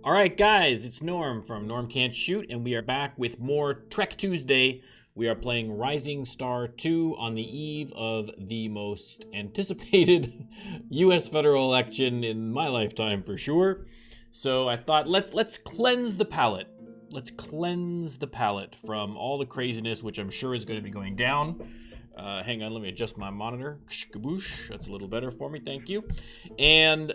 All right, guys, it's Norm from Norm Can't Shoot, and we are back with more Trek Tuesday. We are playing Rising Star 2 on the eve of the most anticipated U.S. federal election in my lifetime, for sure. So I thought, let's cleanse the palate. Let's cleanse the palate from all the craziness, which I'm sure is going to be going down. Hang on, let me adjust my monitor. Kaboosh, that's a little better for me, thank you. And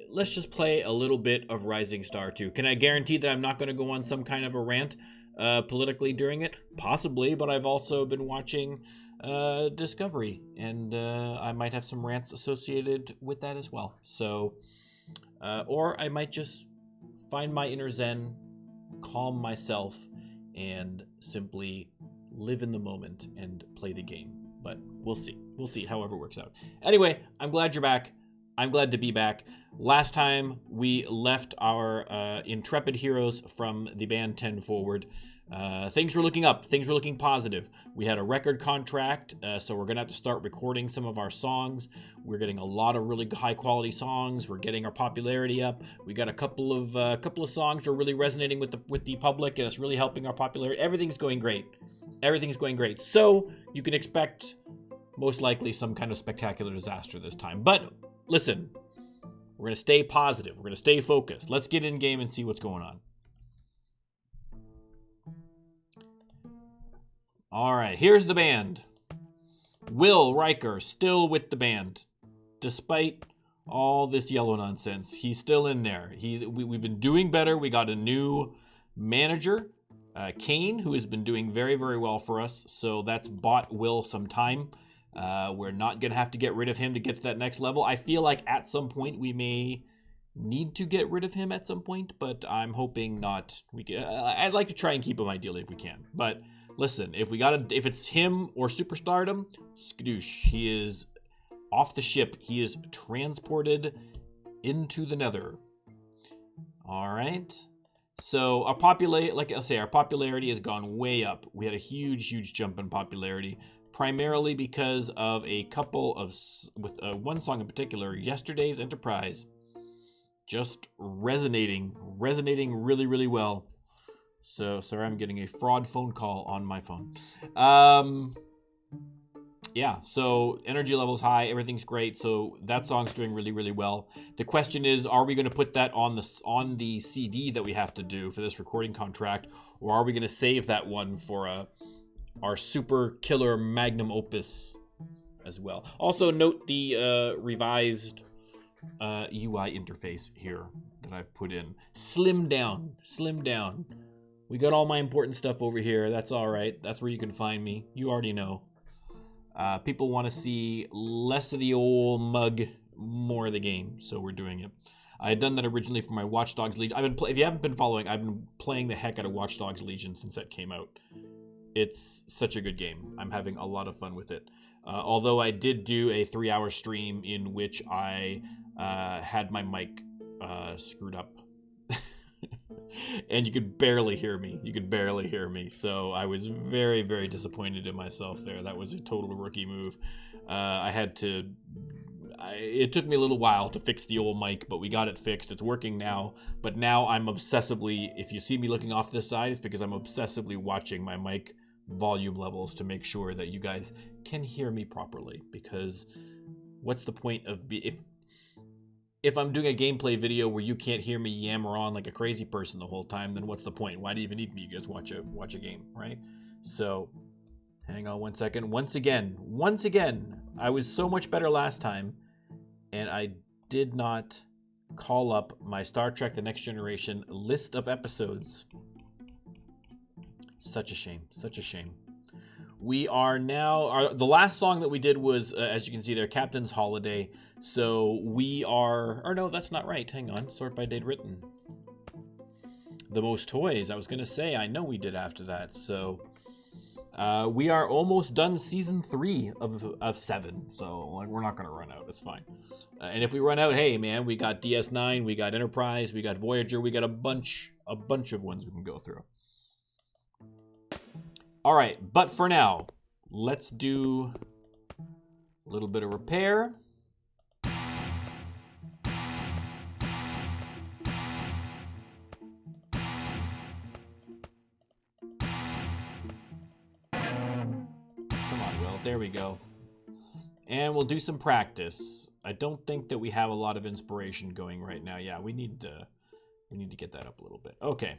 let's just play a little bit of Rising Star 2. Can I guarantee that I'm not going to go on some kind of a rant politically during it? Possibly, but I've also been watching Discovery, and I might have some rants associated with that as well. So, or I might just find my inner zen, calm myself, and simply live in the moment and play the game. But we'll see. We'll see however it works out. Anyway, I'm glad you're back. I'm glad to be back. Last time we left our intrepid heroes from the band 10 Forward. Things were looking up. Things were looking positive. We had a record contract, so we're going to have to start recording some of our songs. We're getting a lot of really high quality songs. We're getting our popularity up. We got a couple of songs that are really resonating with the public, and it's really helping our popularity. Everything's going great. Everything's going great. So you can expect most likely some kind of spectacular disaster this time. But listen, we're going to stay positive. We're going to stay focused. Let's get in game and see what's going on. All right, here's the band. Will Riker still with the band, despite all this yellow nonsense. He's still in there. We've been doing better. We got a new manager, Kane, who has been doing very, very well for us. So that's bought Will some time. We're not going to have to get rid of him to get to that next level. I feel like at some point we may need to get rid of him at some point, but I'm hoping not. I'd like to try and keep him ideally if we can. But listen, if it's him or superstardom, skadoosh, he is off the ship. He is transported into the nether. All right. So our popularity has gone way up. We had a huge, huge jump in popularity, primarily because of a couple of, with one song in particular, Yesterday's Enterprise, just resonating really, really well. So sorry, I'm getting a fraud phone call on my phone. Yeah, so energy level's high, everything's great. So that song's doing really, really well. The question is, are we going to put that on the CD that we have to do for this recording contract, or are we going to save that one for our super killer magnum opus as well? Also note the revised UI interface here that I've put in. Slim down. We got all my important stuff over here. That's all right. That's where you can find me. You already know. People want to see less of the old mug, more of the game, so we're doing it. I had done that originally for my Watch Dogs Legion. If you haven't been following, I've been playing the heck out of Watch Dogs Legion since that came out. It's such a good game. I'm having a lot of fun with it. Although I did do a 3-hour stream in which I had my mic screwed up. And you could barely hear me. So I was very, very disappointed in myself there. That was a total rookie move. It took me a little while to fix the old mic, but we got it fixed. It's working now. But now I'm obsessively, if you see me looking off this side, it's because I'm obsessively watching my mic volume levels to make sure that you guys can hear me properly. Because what's the point of if I'm doing a gameplay video where you can't hear me yammer on like a crazy person the whole time, then what's the point? Why do you even need me? You guys watch a game, right? So, hang on one second. Once again, I was so much better last time, and I did not call up my Star Trek The Next Generation list of episodes. Such a shame. We are now, the last song that we did was, as you can see there, Captain's Holiday. So we are, or no, that's not right. Hang on, sort by date written. The Most Toys, I was going to say, I know we did after that. So we are almost done season 3 of 7. So like, we're not going to run out. It's fine. And if we run out, hey man, we got DS9, we got Enterprise, we got Voyager, we got a bunch of ones we can go through. All right, but for now, let's do a little bit of repair. There we go. And we'll do some practice. I don't think that we have a lot of inspiration going right now. Yeah, we need to get that up a little bit. Okay.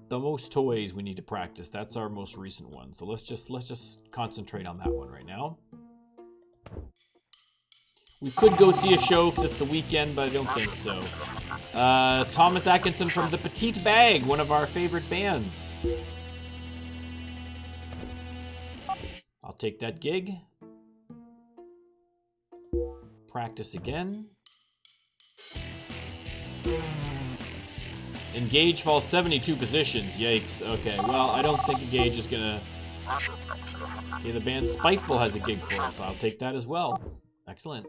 The most toys we need to practice. That's our most recent one. So let's just concentrate on that one right now. We could go see a show because it's the weekend, but I don't think so. Thomas Atkinson from the Petite Bag, one of our favorite bands. I'll take that gig. Practice again. Engage falls 72 positions. Yikes. Okay, well, I don't think Engage is gonna... Okay, the band Spiteful has a gig for us. I'll take that as well. Excellent.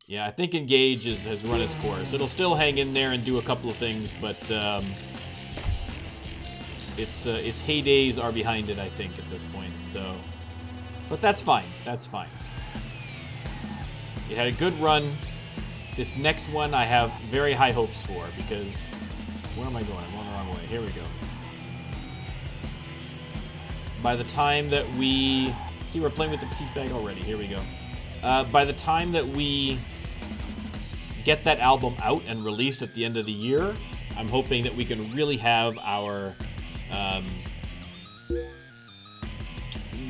Yeah, I think Engage has run its course. It'll still hang in there and do a couple of things, but its heydays are behind it, I think, at this point. So, but that's fine. That's fine. It had a good run. This next one I have very high hopes for because... Where am I going? I'm going the wrong way. Here we go. By the time that we... See, we're playing with the Petite Bag already. Here we go. By the time that we get that album out and released at the end of the year, I'm hoping that we can really have our...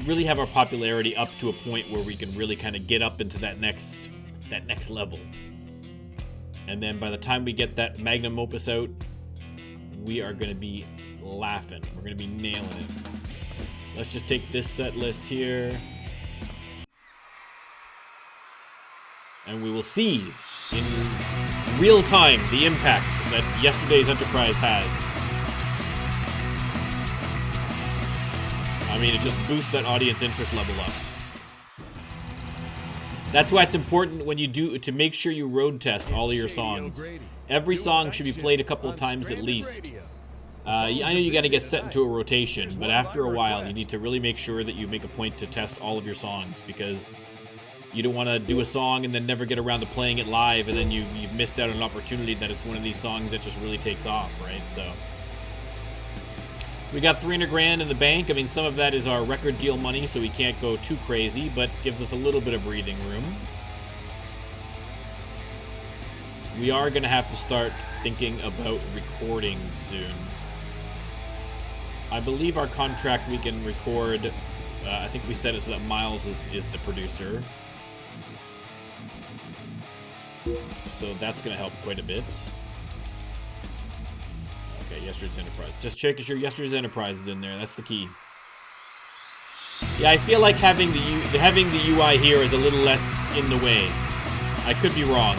really have our popularity up to a point where we can really kind of get up into that next level. And then by the time we get that magnum opus out, we are going to be laughing. We're going to be nailing it. Let's just take this set list here. And we will see in real time the impacts that yesterday's Enterprise has. I mean, it just boosts that audience interest level up. That's why it's important when you do to make sure you road test all of your songs. Every song should be played a couple of times at least. I know you got to get set into a rotation, but after a while, you need to really make sure that you make a point to test all of your songs because you don't want to do a song and then never get around to playing it live, and then you've missed out on an opportunity that it's one of these songs that just really takes off, right? So we got 300 grand in the bank. I mean, some of that is our record deal money, so we can't go too crazy, but gives us a little bit of breathing room. We are going to have to start thinking about recording soon. I believe our contract we can record, I think we said it so that Miles is the producer. So that's going to help quite a bit. Okay, Yesterday's Enterprise. Just checking sure Yesterday's Enterprise is in there. That's the key. Yeah, I feel like having the UI here is a little less in the way. I could be wrong.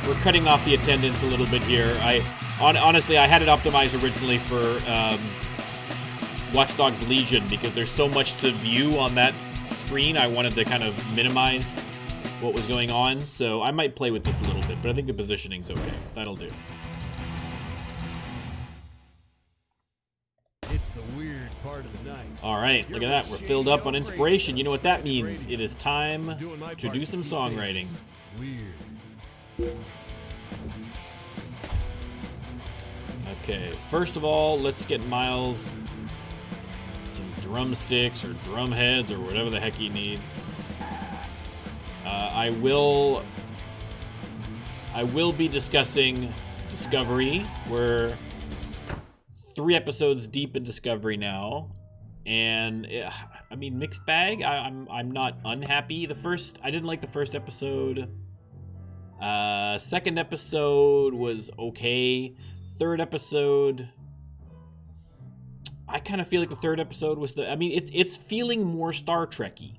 We're cutting off the attendance a little bit here. Honestly, I had it optimized originally for Watch Dogs Legion because there's so much to view on that screen. I wanted to kind of minimize what was going on, so I might play with this a little bit, but I think the positioning's okay. That'll do. It's the weird part of the night. All right, look at that. We're filled up on inspiration. You know what that means? It is time to do some songwriting. Weird. Okay, first of all, let's get Miles some drumsticks or drum heads or whatever the heck he needs. I will be discussing Discovery. We're 3 episodes deep in Discovery now, and I mean, mixed bag. I'm not unhappy. I didn't like the first episode. Second episode was okay. Third episode, I kind of feel like the third episode was it's feeling more Star Trek-y.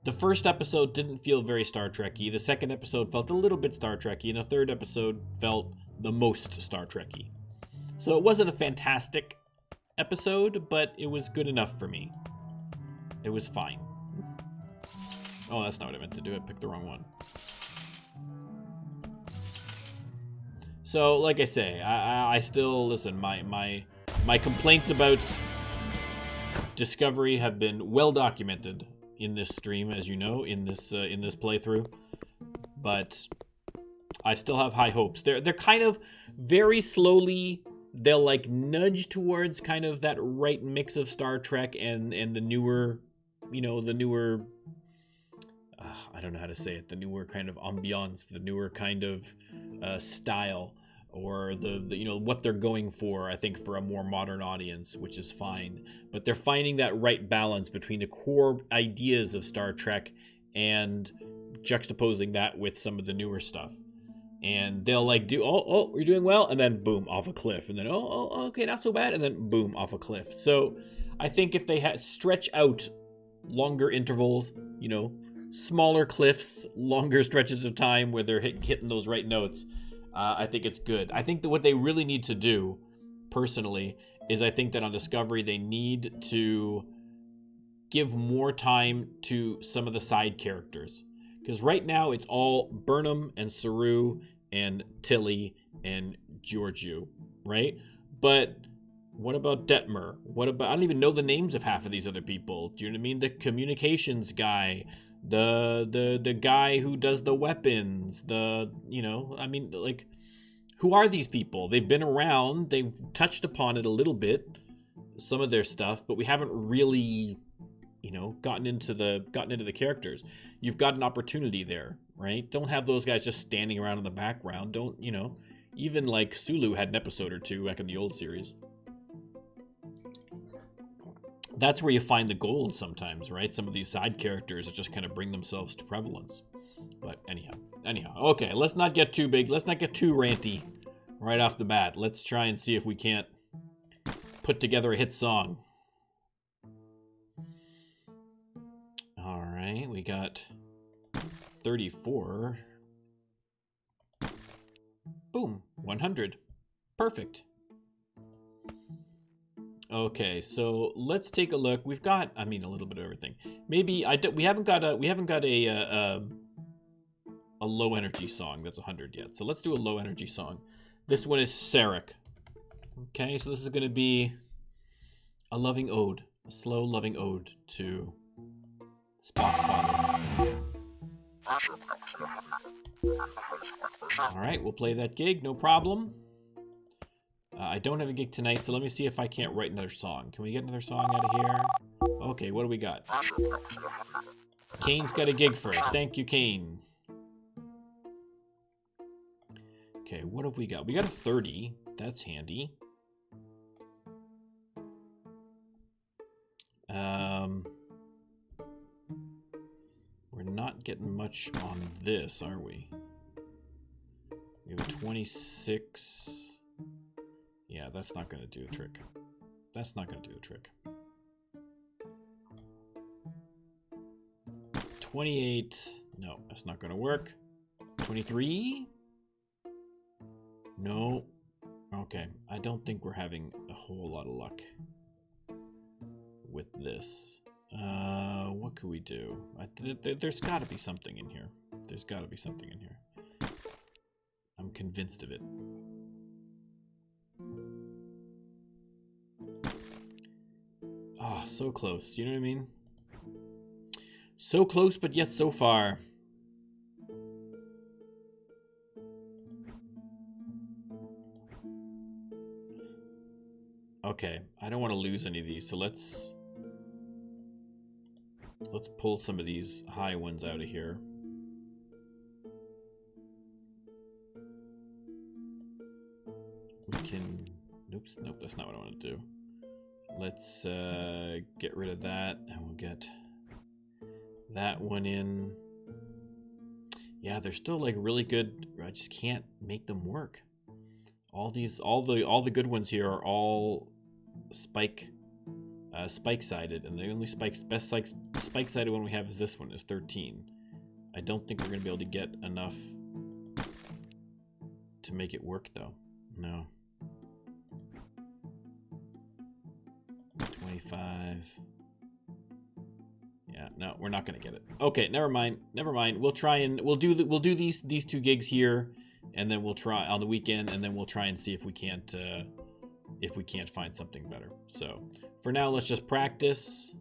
The first episode didn't feel very Star Trek-y. The second episode felt a little bit Star Trek-y, and the third episode felt the most Star Trek-y. So it wasn't a fantastic episode, but it was good enough for me. It was fine. Oh, that's not what I meant to do. I picked the wrong one. So, like I say, I still listen. My complaints about Discovery have been well documented in this stream, as you know, in this playthrough. But I still have high hopes. They're kind of very slowly they'll like nudge towards kind of that right mix of Star Trek and the newer, the newer, I don't know how to say it, the newer kind of ambiance, the newer kind of style, or the what they're going for, I think, for a more modern audience, which is fine. But they're finding that right balance between the core ideas of Star Trek and juxtaposing that with some of the newer stuff. And they'll like do, oh, you're doing well, and then boom, off a cliff, and then okay, not so bad, and then boom, off a cliff. So I think if they stretch out longer intervals, smaller cliffs, longer stretches of time where they're hitting those right notes, I think it's good. I think that what they really need to do, personally, is I think that on Discovery they need to give more time to some of the side characters. Because right now it's all Burnham and Saru and Tilly and Georgiou, right? But what about Detmer? What about, I don't even know the names of half of these other people. Do you know what I mean? The communications guy, the guy who does the weapons, who are these people? They've been around, they've touched upon it a little bit, some of their stuff, but we haven't really, gotten into the characters. You've got an opportunity there, right? Don't have those guys just standing around in the background. Don't, even like Sulu had an episode or two back in the old series. That's where you find the gold sometimes, right? Some of these side characters that just kind of bring themselves to prevalence. But anyhow, okay, let's not get too big. Let's not get too ranty right off the bat. Let's try and see if we can't put together a hit song. All right, we got 34. Boom, 100. Perfect. Okay, so let's take a look. We've got, a little bit of everything. Maybe we haven't got a low energy song that's 100 yet. So let's do a low energy song. This one is Sarek. Okay, so this is going to be a loving ode, a slow loving ode to Spock's father. All right, we'll play that gig, no problem. I don't have a gig tonight, so let me see if I can't write another song. Can we get another song out of here? Okay, what do we got? Kane's got a gig first. Thank you, Kane. Okay, what have we got? We got a 30. That's handy. We're not getting much on this, are we? We have a 26. Yeah, that's not going to do a trick. That's not going to do a trick. 28. No, that's not going to work. 23. No. Okay, I don't think we're having a whole lot of luck with this. What could we do? There's got to be something in here. There's got to be something in here. I'm convinced of it. Ah, so close. You know what I mean? So close, but yet so far. Okay, I don't want to lose any of these, so let's pull some of these high ones out of here. We can... Nope, that's not what I want to do. Let's get rid of that, and we'll get that one in. Yeah, they're still like really good. I just can't make them work. All the good ones here are all spike-sided, and the only best spike-sided one we have is this one, is 13. I don't think we're gonna be able to get enough to make it work, though. No. 25. Yeah, no, we're not gonna get it. Okay, never mind. We'll try and we'll do these two gigs here, and then we'll try on the weekend, and then we'll try and see if we can't find something better. So for now, let's just practice.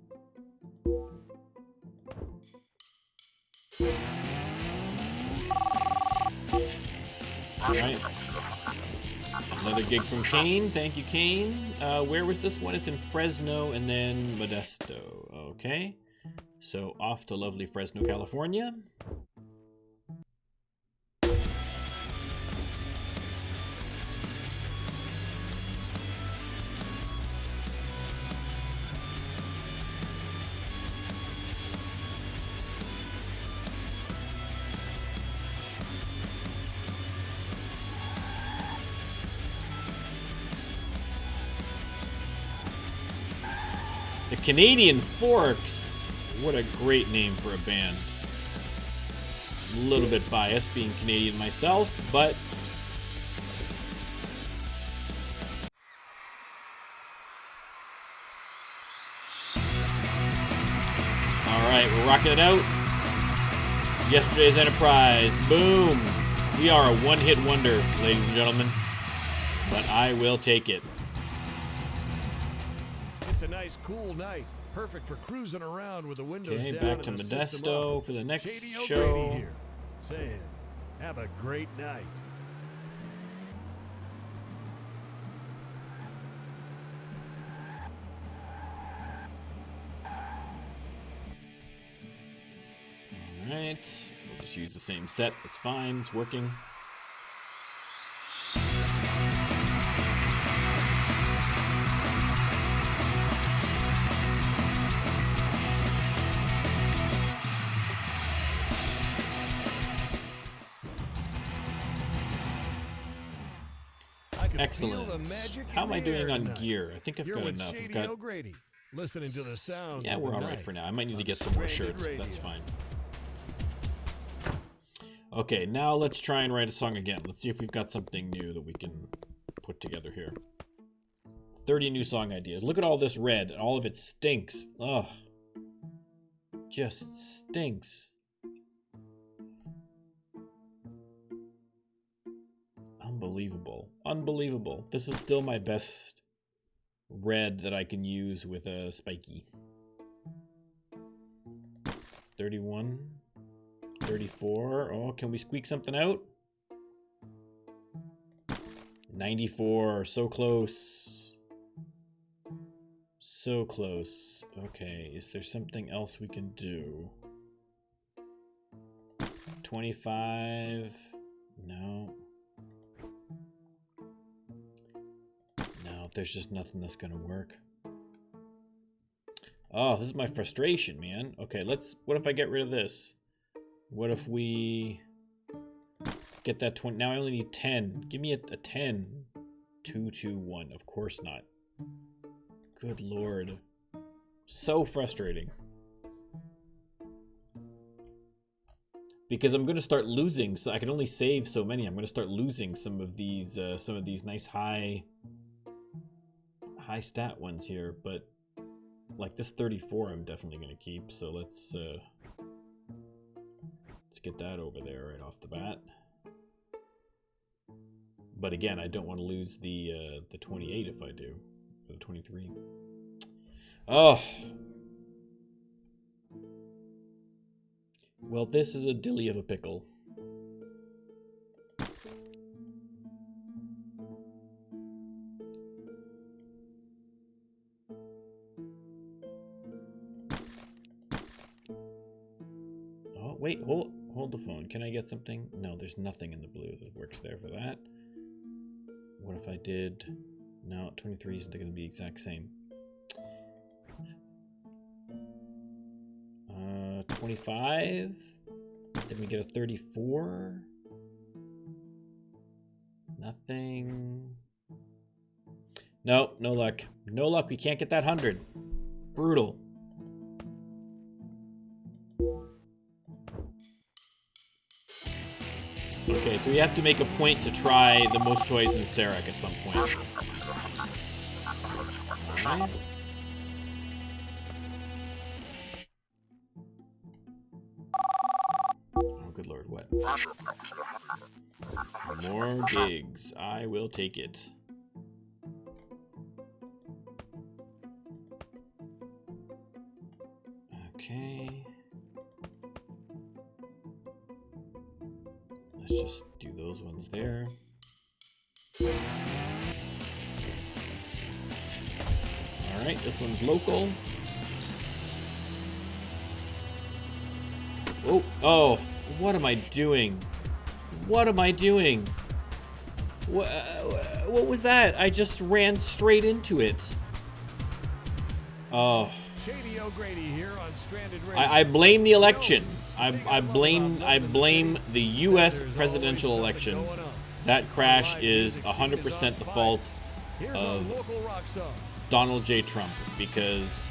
All right. Another gig from Kane. Thank you, Kane. Where was this one? It's in Fresno and then Modesto. Okay. So off to lovely Fresno, California. The Canadian Forks. What a great name for a band. A little bit biased being Canadian myself, but alright, we're rocking it out. Yesterday's Enterprise. Boom. We are a one-hit wonder, ladies and gentlemen. But I will take it. It's a nice, cool night. Perfect for cruising around with the windows Okay, down. back to and the system Modesto up. for the next JD O'Grady show. here, saying, have a great night. Alright, we'll just use the same set. It's fine, it's working. I can Excellent. feel the magic How in am I the doing air on tonight. gear? I think I've You're got with enough. I've Shady got... O'Grady, listening to the sounds. Yeah, of we're the alright night for now. I might need to on get some more Stranded shirts, but that's Radio. fine. Okay, now let's try and write a song again. Let's see if we've got something new that we can put together here. 30 new song ideas. Look at all this red. All of it stinks. Ugh. Just stinks. Unbelievable. Unbelievable. This is still my best red that I can use with a spiky. 31. 34. Oh, can we squeak something out? 94. So close. So close. Okay, is there something else we can do? 25. No. No, there's just nothing that's gonna work. Oh, this is my frustration, man. Okay, what if I get rid of this? What if we get that 20? Now I only need 10. Give me a 10. 2, 2, 1. Of course not. Good lord. So frustrating. Because I'm going to start losing, so I can only save so many. I'm going to start losing some of these nice high stat ones here, but like this 34 I'm definitely going to keep, so let's get that over there right off the bat. But again, I don't want to lose the 28 if I do, or the 23. Oh. Well, this is a dilly of a pickle. Oh, wait, hold the phone. Can I get something? No, there's nothing in the blue that works there for that. What if I did... No, 23 isn't going to be exact same. 25? Then we get a 34? Nothing. No, no luck. No luck, we can't get that 100. Brutal. Okay, so we have to make a point to try the most toys in Sarek at some point. Alright. Oh, good lord, what? More gigs. I will take it. Okay. Let's just do those ones there. Alright, this one's local. Oh, what am I doing? What am I doing? What was that? I just ran straight into it. Oh. Shady O'Grady here on Stranded Radio. I blame the election. I blame the U.S. presidential election. That crash is 100% the fault of Donald J. Trump, because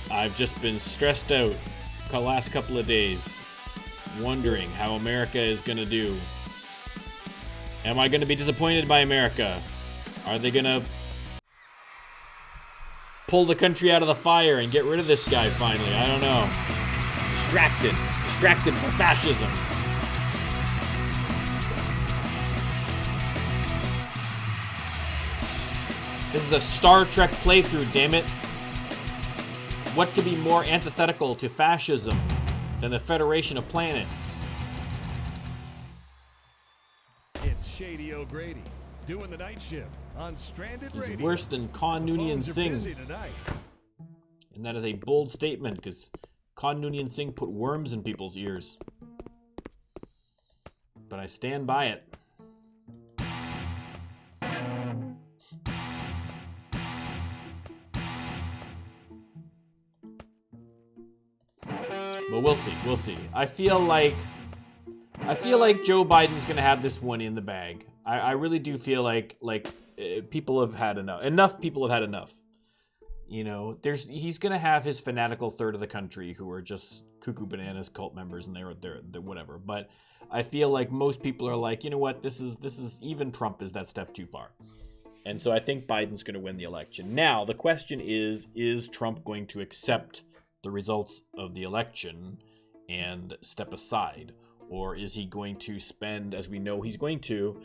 I've just been stressed out the last couple of days, wondering how America is gonna do. Am I gonna be disappointed by America? Are they gonna pull the country out of the fire and get rid of this guy finally? I don't know. Distracted by fascism. This is a Star Trek playthrough, damn it. What could be more antithetical to fascism than the Federation of Planets? It's Shady O'Grady doing the night shift on Stranded Radio. He's worse than Khan Noonien Phones are Singh. busy tonight. And that is a bold statement, because Khan Noonien Singh put worms in people's ears. But I stand by it. But we'll see. I feel like Joe Biden's gonna have this one in the bag. I really do feel like people have had enough. Enough people have had enough. You know, he's gonna have his fanatical third of the country who are just cuckoo bananas cult members, and they're whatever. But I feel like most people are like, you know what, this is even Trump is that step too far. And so I think Biden's gonna win the election. Now the question is Trump going to accept the results of the election and step aside? Or is he going to spend, as we know he's going to,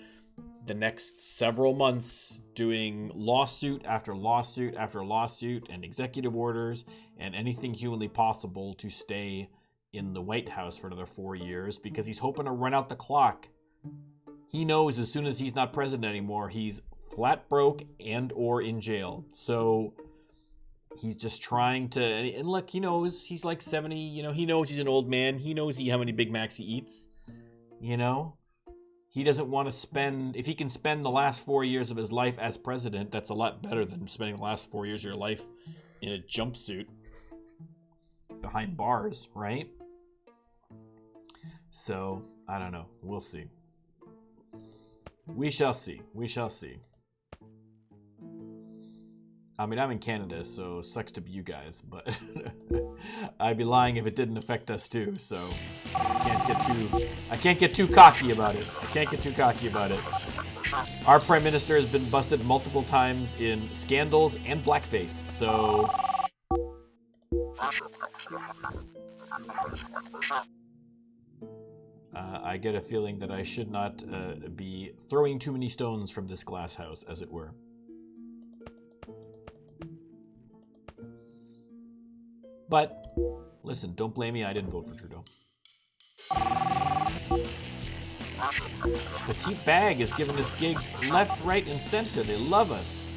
the next several months doing lawsuit after lawsuit after lawsuit and executive orders and anything humanly possible to stay in the White House for another 4 years, because he's hoping to run out the clock. He knows as soon as he's not president anymore, he's flat broke and or in jail. So he's just trying to, and look, he knows he's like 70, you know, he knows he's an old man. He knows how many Big Macs he eats, you know? He doesn't want to spend, if he can spend the last 4 years of his life as president, that's a lot better than spending the last 4 years of your life in a jumpsuit behind bars, right? So, I don't know. We'll see. We shall see. I mean, I'm in Canada, so sucks to be you guys, but I'd be lying if it didn't affect us too, so I can't get too cocky about it. Our Prime Minister has been busted multiple times in scandals and blackface, so I get a feeling that I should not be throwing too many stones from this glass house, as it were. But, listen, don't blame me, I didn't vote for Trudeau. Petite Bag is giving us gigs left, right, and center. They love us.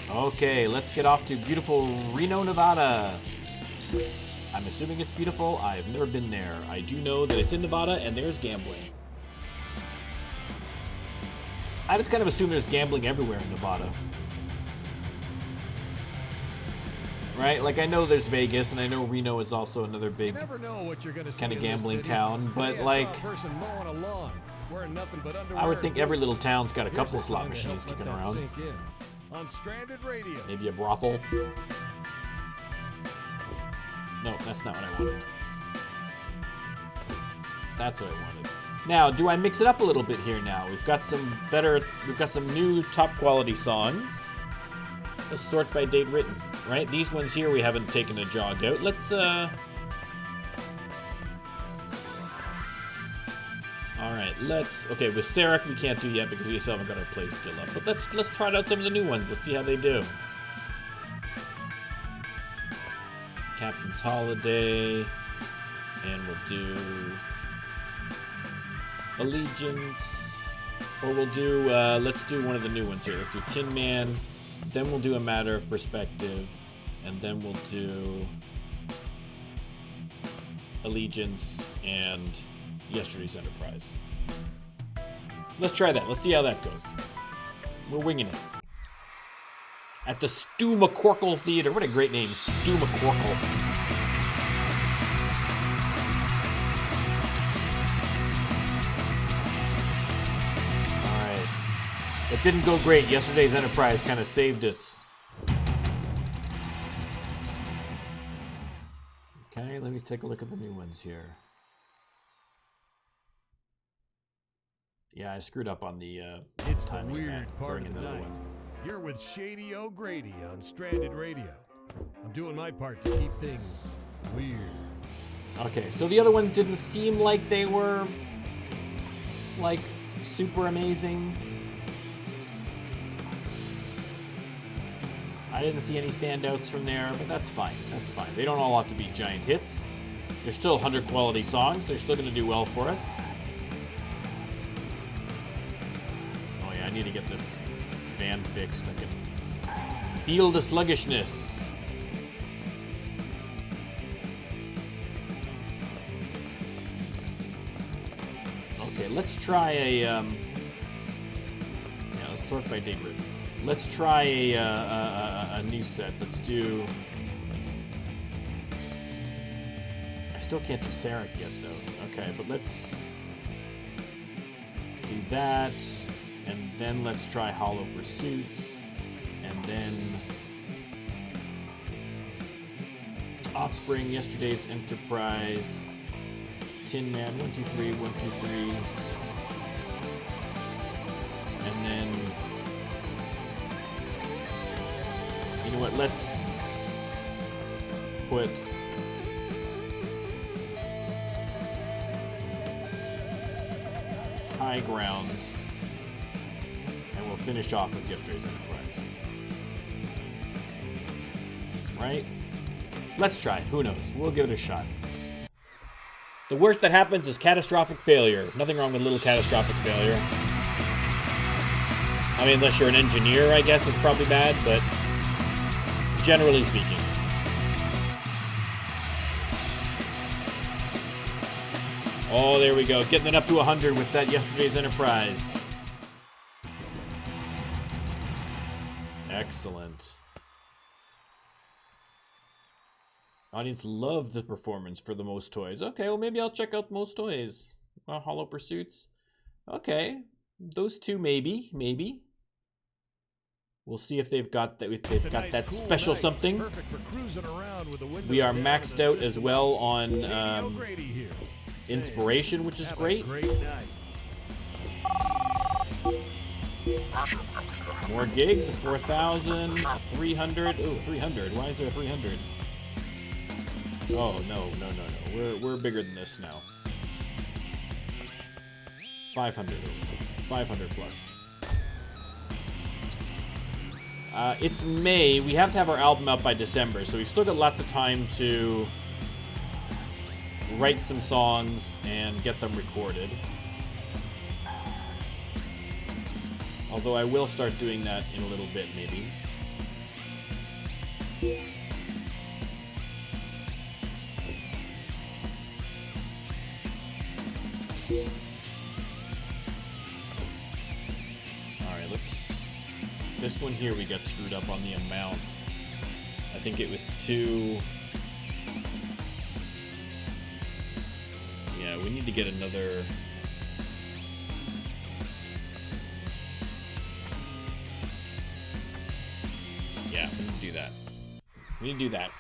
Okay, let's get off to beautiful Reno, Nevada. I'm assuming it's beautiful. I've never been there. I do know that it's in Nevada and there's gambling. I just kind of assume there's gambling everywhere in Nevada. Right? Like, I know there's Vegas, and I know Reno is also another big kind of gambling town, but like, I would think every little town's got a couple of slot machines kicking around. Maybe a brothel. No, that's not what I wanted. That's what I wanted. Now, do I mix it up a little bit here now? We've got some new top quality songs. Let's sort by date written, right? These ones here we haven't taken a jog out. Let's, alright, okay, with Sarek we can't do yet because we still haven't got our play skill up. But let's try out some of the new ones. Let's see how they do. Captain's Holiday, and we'll do Allegiance. Or we'll do, let's do one of the new ones here. Let's do Tin Man. Then we'll do A Matter of Perspective. And then we'll do Allegiance and Yesterday's Enterprise. Let's try that. Let's see how that goes. We're winging it. At the Stu McCorkle Theater. What a great name, Stu McCorkle. It didn't go great. Yesterday's Enterprise kind of saved us. Okay, let me take a look at the new ones here. Yeah, I screwed up on the It's the timing of weird that part during of the another night. one. You're with Shady O'Grady on Stranded Radio. I'm doing my part to keep things weird. Okay, so the other ones didn't seem like they were like super amazing. I didn't see any standouts from there, but that's fine. That's fine. They don't all have to be giant hits. They're still Hunter quality songs. They're still going to do well for us. Oh yeah, I need to get this van fixed. I can feel the sluggishness. Okay, let's try a. Yeah, let's sort by date group. Let's try a new set. Let's do. I still can't do Sarek yet, though. Okay, but let's do that, and then let's try Hollow Pursuits, and then Offspring, Yesterday's Enterprise, Tin Man, 1, 2, 3, 1, 2, 3, and then. You know what, let's put High Ground, and we'll finish off with Yesterday's Enterprise. Right? Let's try it. Who knows? We'll give it a shot. The worst that happens is catastrophic failure. Nothing wrong with little catastrophic failure. I mean, unless you're an engineer, I guess it's probably bad, but generally speaking. Oh, there we go. Getting it up to 100 with that Yesterday's Enterprise. Excellent. Audience loved the performance for the Most Toys. Okay, well maybe I'll check out Most Toys. Hollow Pursuits. Okay, those two maybe. We'll see if they've got that. If they've got that special something. We are maxed out as well on inspiration, which is great. More gigs, 4,000, 300. Oh, 300. Why is there 300? Oh no. We're bigger than this now. 500. 500 plus. It's May. We have to have our album out by December, so we've still got lots of time to write some songs and get them recorded. Although I will start doing that in a little bit, maybe. Alright, let's... This one here we got screwed up on the amount. I think it was too... Yeah, we need to get another... Yeah, we need to do that. We need to do that.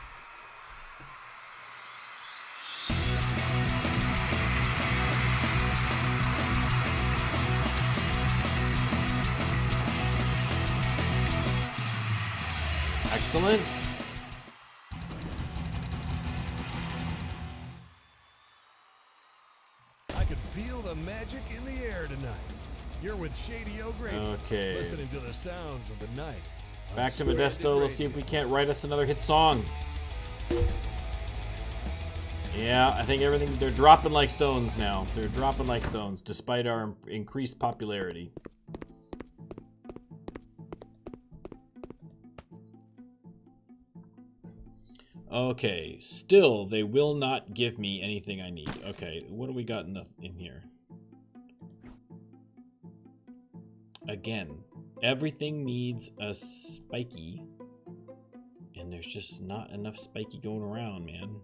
Excellent. I can feel the magic in the air tonight. You're with Shady O'Grady. Okay. Listening to the sounds of the night. Back to Modesto. Let's see if we can't write us another hit song. Yeah, I think they're dropping like stones now. They're dropping like stones, despite our increased popularity. Okay, still, they will not give me anything I need. Okay, what do we got in here? Again, everything needs a spiky, and there's just not enough spiky going around, man.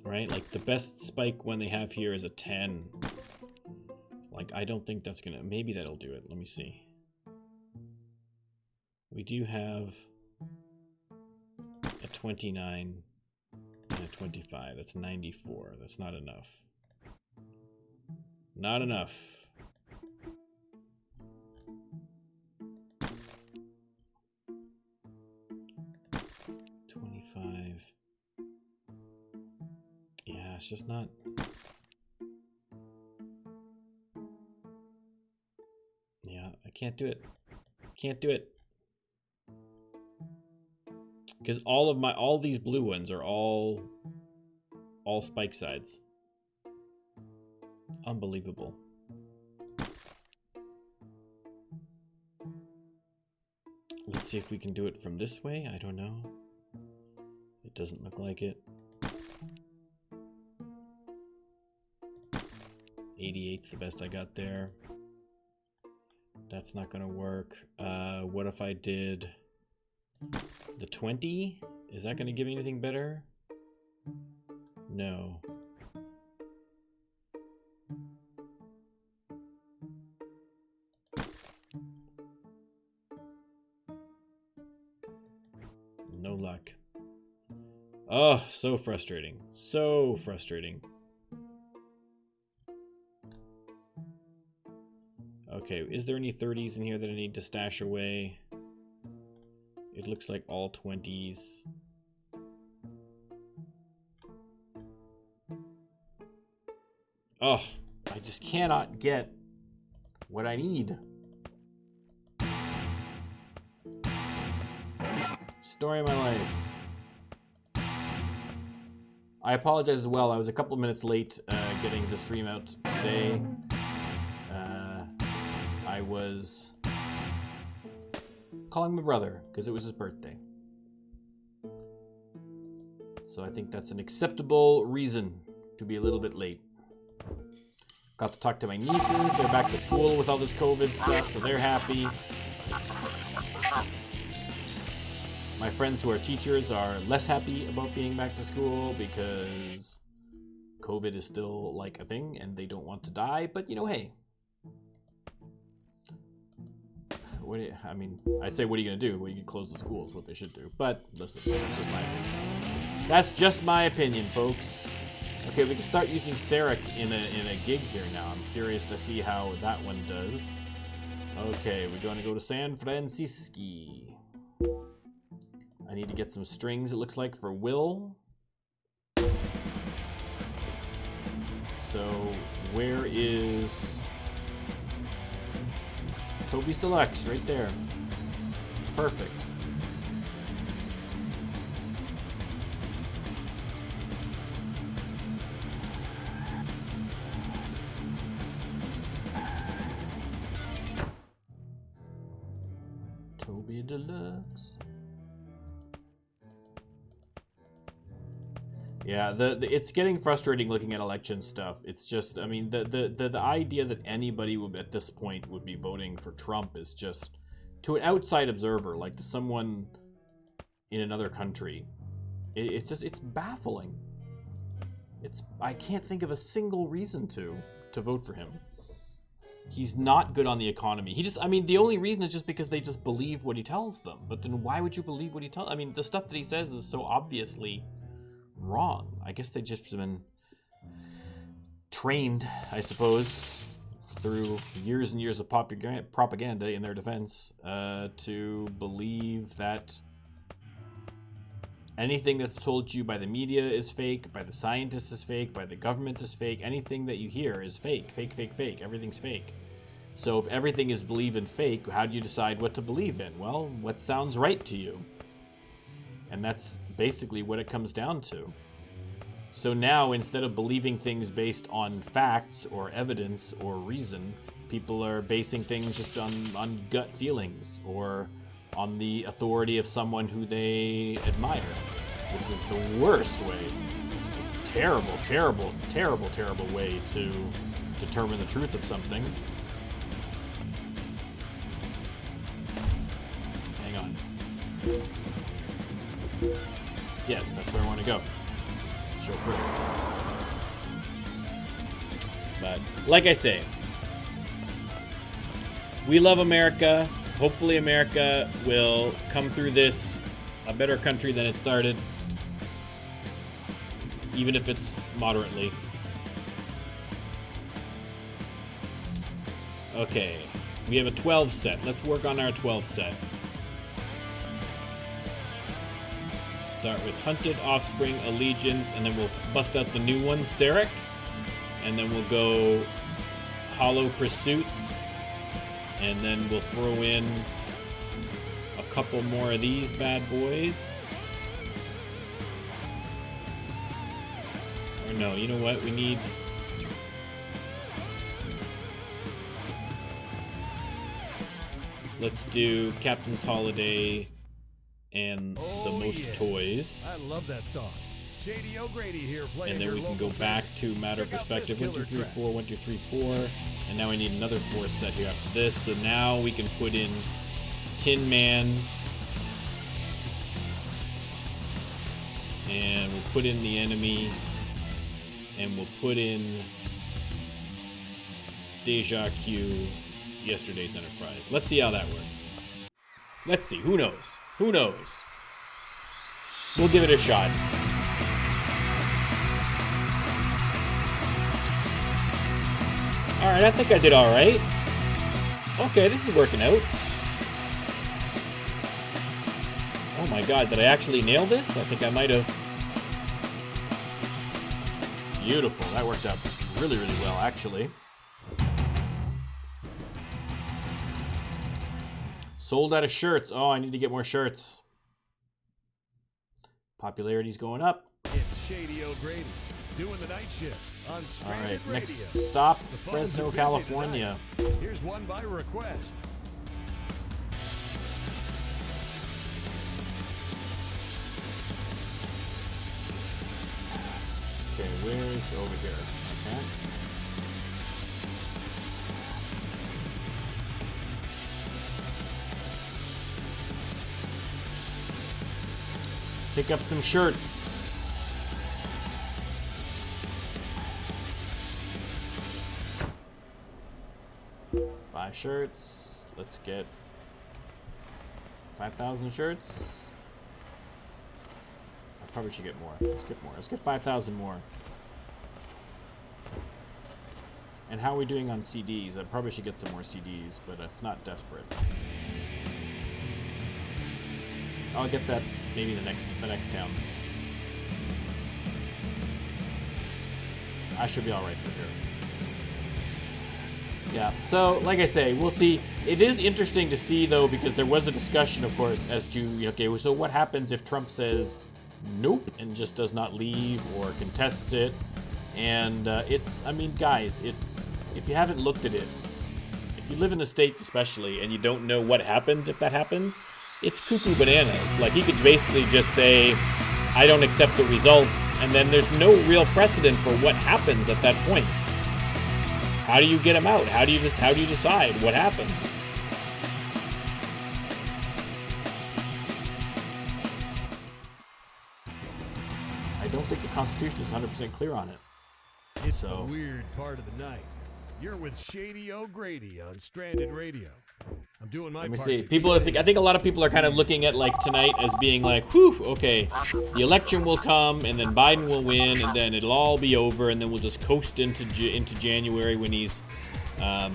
Right? Like, the best spike one they have here is a 10. Like, I don't think that's gonna... Maybe that'll do it. Let me see. We do have a 29 and a 25. That's 94. That's not enough. Not enough. Yeah, it's just not... Yeah, I can't do it. Can't do it. Because all these blue ones are all spike sides. Unbelievable. Let's see if we can do it from this way. I don't know. It doesn't look like it. 88's the best I got there. That's not gonna work. What if I did the 20? Is that gonna give me anything better? No. No luck. Oh, so frustrating. So frustrating. Okay, is there any 30s in here that I need to stash away? It looks like all 20s. Oh, I just cannot get what I need. Story of my life. I apologize as well. I was a couple of minutes late getting the stream out today. I was calling my brother because it was his birthday. So I think that's an acceptable reason to be a little bit late. Got to talk to my nieces. They're back to school with all this COVID stuff, so they're happy. My friends who are teachers are less happy about being back to school because COVID is still like a thing and they don't want to die. But you know, hey. I'd say, what are you gonna do? Well, you can close the schools, what they should do. But listen, that's just my opinion. That's just my opinion, folks. Okay, we can start using Sarek in a gig here now. I'm curious to see how that one does. Okay, we're gonna go to San Francisco. I need to get some strings, it looks like, for Will. So, where is... Toby's Deluxe, right there. Perfect. Toby Deluxe. Yeah, it's getting frustrating looking at election stuff. It's just, I mean, the idea that anybody would at this point would be voting for Trump is just, to an outside observer, like to someone in another country, it's baffling. I can't think of a single reason to vote for him. He's not good on the economy. The only reason is just because they just believe what he tells them. But then why would you believe what he tells? I mean, the stuff that he says is so obviously wrong. I guess they just been trained, I suppose, through years and years of propaganda in their defense, to believe that anything that's told you by the media is fake, by the scientists is fake, by the government is fake. Anything that you hear is fake, fake, fake, fake. Everything's fake. So if everything is believed in fake, how do you decide what to believe in? Well, what sounds right to you? And that's basically what it comes down to. So now, instead of believing things based on facts or evidence or reason, people are basing things just on gut feelings or on the authority of someone who they admire, which is the worst way. It's terrible, terrible, terrible, terrible way to determine the truth of something. Hang on. Yes, that's where I want to go. Chauffeur. But like I say, we love America. Hopefully America will come through this a better country than it started, even if it's moderately. Okay, we have a 12 set. Let's work on our 12 set. Start with Hunted, Offspring, Allegiance, and then we'll bust out the new one, Sarek. And then we'll go Hollow Pursuits. And then we'll throw in a couple more of these bad boys. Or no, you know what? We need... Let's do Captain's Holiday and the most toys. I love that song. Shady O'Grady here playing. And then we can go back to Matter Perspective. 1, 2, 3, 4, 1, 2, 3, 4. And now we need another 4 set here after this. So now we can put in Tin Man. And we'll put in the enemy. And we'll put in Deja Q, Yesterday's Enterprise. Let's see how that works. Let's see. Who knows? Who knows? We'll give it a shot. Alright, I think I did alright. Okay, this is working out. Oh my god, did I actually nail this? I think I might have. Beautiful, that worked out really, really well, actually. Sold out of shirts. Oh, I need to get more shirts. Popularity's going up. It's Shady O'Grady doing the night shift on Stranded Alright, Radio. next stop, The phones Fresno, are busy California. tonight. Here's one by request. Okay, where's over here? Okay. Pick up some shirts. Five shirts. Let's get 5,000 shirts. I probably should get more. Let's get more. Let's get 5,000 more. And how are we doing on CDs? I probably should get some more CDs, but it's not desperate. I'll get that maybe the next town. I should be all right for here. Yeah, so like I say, we'll see. It is interesting to see, though, because there was a discussion, of course, as to, okay, so what happens if Trump says nope and just does not leave or contests it? And I mean, guys, if you haven't looked at it, if you live in the States especially, and you don't know what happens if that happens, it's cuckoo bananas. Like, he could basically just say, I don't accept the results, and then there's no real precedent for what happens at that point. How do you get him out? How do you decide what happens? I don't think the Constitution is 100% clear on it. It's the weird part of the night. You're with Shady O'Grady on Stranded Radio. I'm doing my part. Let me see. I think a lot of people are kind of looking at like tonight as being like, whew, okay, the election will come and then Biden will win and then it'll all be over and then we'll just coast into January when he's, for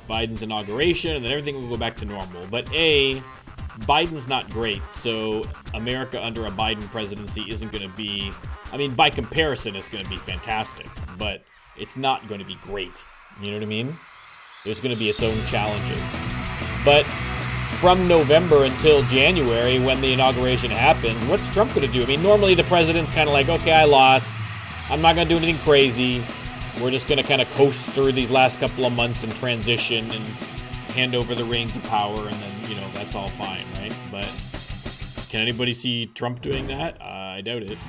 Biden's inauguration, and then everything will go back to normal. But Biden's not great, so America under a Biden presidency isn't going to be, I mean, by comparison, it's going to be fantastic, but it's not going to be great. You know what I mean? There's going to be its own challenges. But from November until January when the inauguration happens, what's Trump going to do? I mean, normally the president's kind of like, okay, I lost. I'm not going to do anything crazy. We're just going to kind of coast through these last couple of months and transition and hand over the reins of power, and then, you know, that's all fine, right? But can anybody see Trump doing that? I doubt it.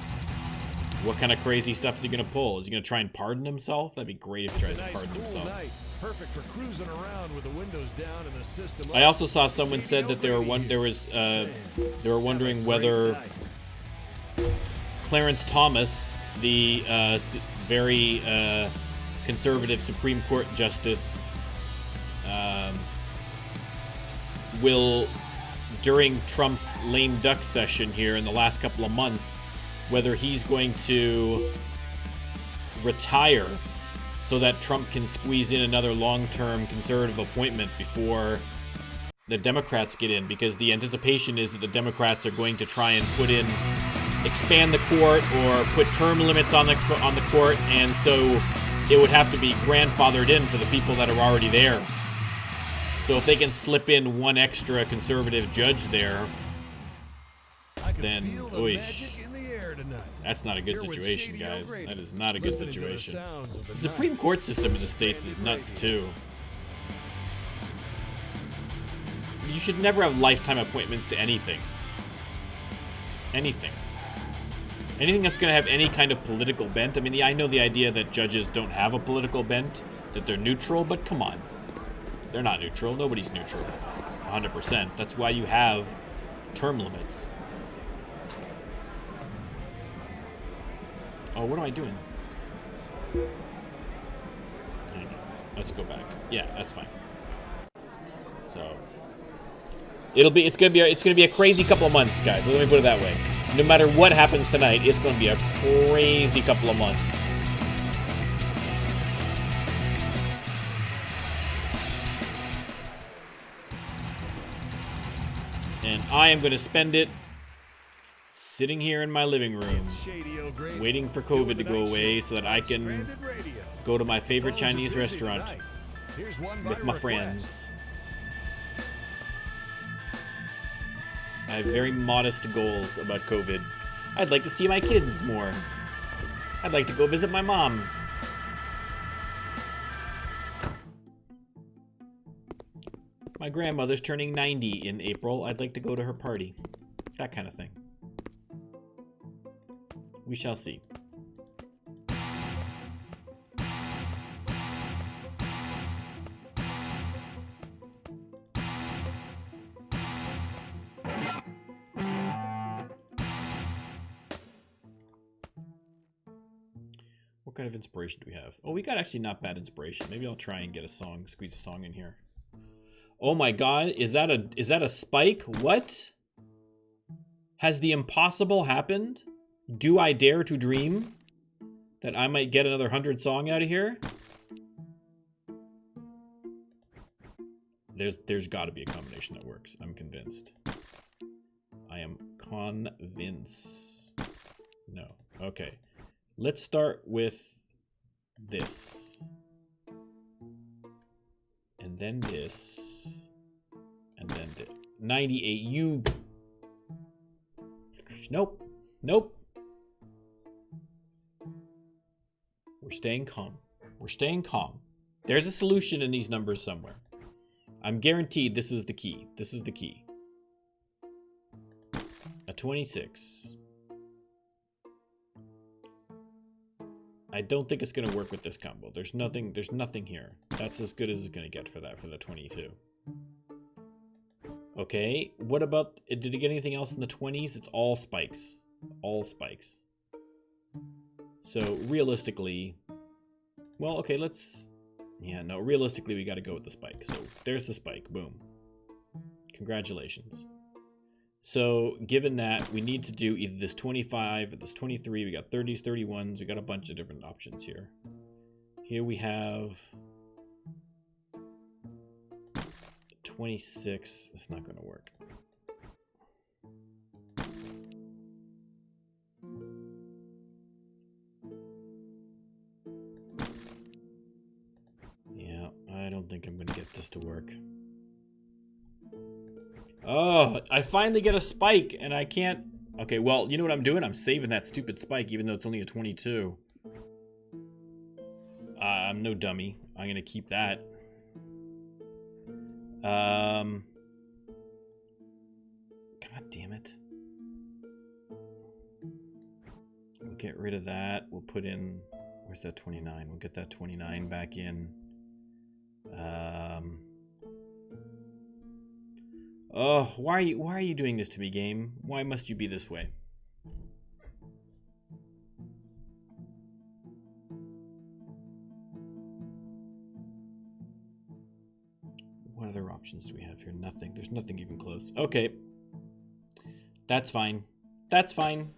What kind of crazy stuff is he going to pull? Is he going to try and pardon himself? That'd be great if he tries to pardon himself. Night. Perfect for cruising around with the windows down and the system I also saw someone said that they were wondering whether Clarence Thomas, the very conservative Supreme Court justice, will, during Trump's lame duck session here in the last couple of months, whether he's going to retire so that Trump can squeeze in another long-term conservative appointment before the Democrats get in, because the anticipation is that the Democrats are going to try and expand the court or put term limits on the court, and so it would have to be grandfathered in for the people that are already there. So if they can slip in one extra conservative judge there, then, that's not a good situation, guys. That is not a good situation. The Supreme Court system in the States is nuts, too. You should never have lifetime appointments to anything. Anything. Anything that's going to have any kind of political bent. I mean, I know the idea that judges don't have a political bent, that they're neutral, but come on. They're not neutral. Nobody's neutral. 100%. That's why you have term limits. Oh, what am I doing? Hang on. Let's go back. Yeah, that's fine. So it's gonna be a crazy couple of months, guys. Let me put it that way. No matter what happens tonight, it's gonna be a crazy couple of months. And I am gonna spend it sitting here in my living room, waiting for COVID to go away so that I can go to my favorite Chinese restaurant with my friends. I have very modest goals about COVID. I'd like to see my kids more. I'd like to go visit my mom. My grandmother's turning 90 in April. I'd like to go to her party. That kind of thing. We shall see. What kind of inspiration do we have? Oh, we got actually not bad inspiration. Maybe I'll try and get a song, squeeze a song in here. Oh my god, is that a spike? What? Has the impossible happened? Do I dare to dream that I might get another 100 song out of here? There's got to be a combination that works. I'm convinced. I am convinced. No. Okay. Let's start with this. And then this. And then this. 98. You. Nope. Nope. We're staying calm. We're staying calm. There's a solution in these numbers somewhere. I'm guaranteed this is the key. This is the key. A 26. I don't think it's going to work with this combo. There's nothing here. That's as good as it's going to get for that, for the 22. Okay, what about, did it get anything else in the 20s? It's all spikes. All spikes. So, realistically, well, okay, realistically, we got to go with the spike. So, there's the spike. Boom. Congratulations. So, given that, we need to do either this 25 or this 23. We got 30s, 31s. We got a bunch of different options here. Here we have 26. It's not going to work. Yeah, I don't think I'm going to get this to work. Oh, I finally get a spike, and I can't... Okay, well, you know what I'm doing? I'm saving that stupid spike, even though it's only a 22. I'm no dummy. I'm gonna keep that. God damn it. We'll get rid of that. We'll put in... Where's that 29? We'll get that 29 back in. Oh, why are you doing this to me, game? Why must you be this way? What other options do we have here? Nothing. There's nothing even close. Okay. That's fine. That's fine.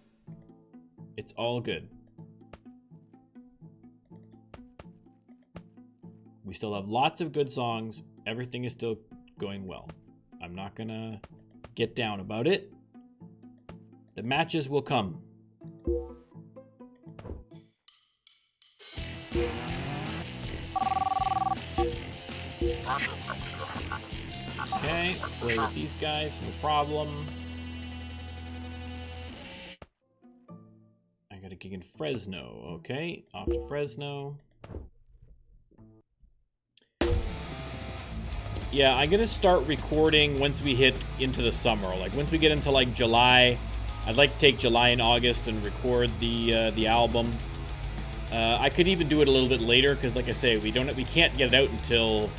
It's all good. We still have lots of good songs. Everything is still going well. I'm not gonna get down about it. The matches will come. Okay, play with these guys, no problem. I got a gig in Fresno. Okay, off to Fresno. Yeah, I'm gonna start recording once we hit into the summer. Like once we get into like July, I'd like to take July and August and record the album. I could even do it a little bit later because, like I say, we can't get it out until.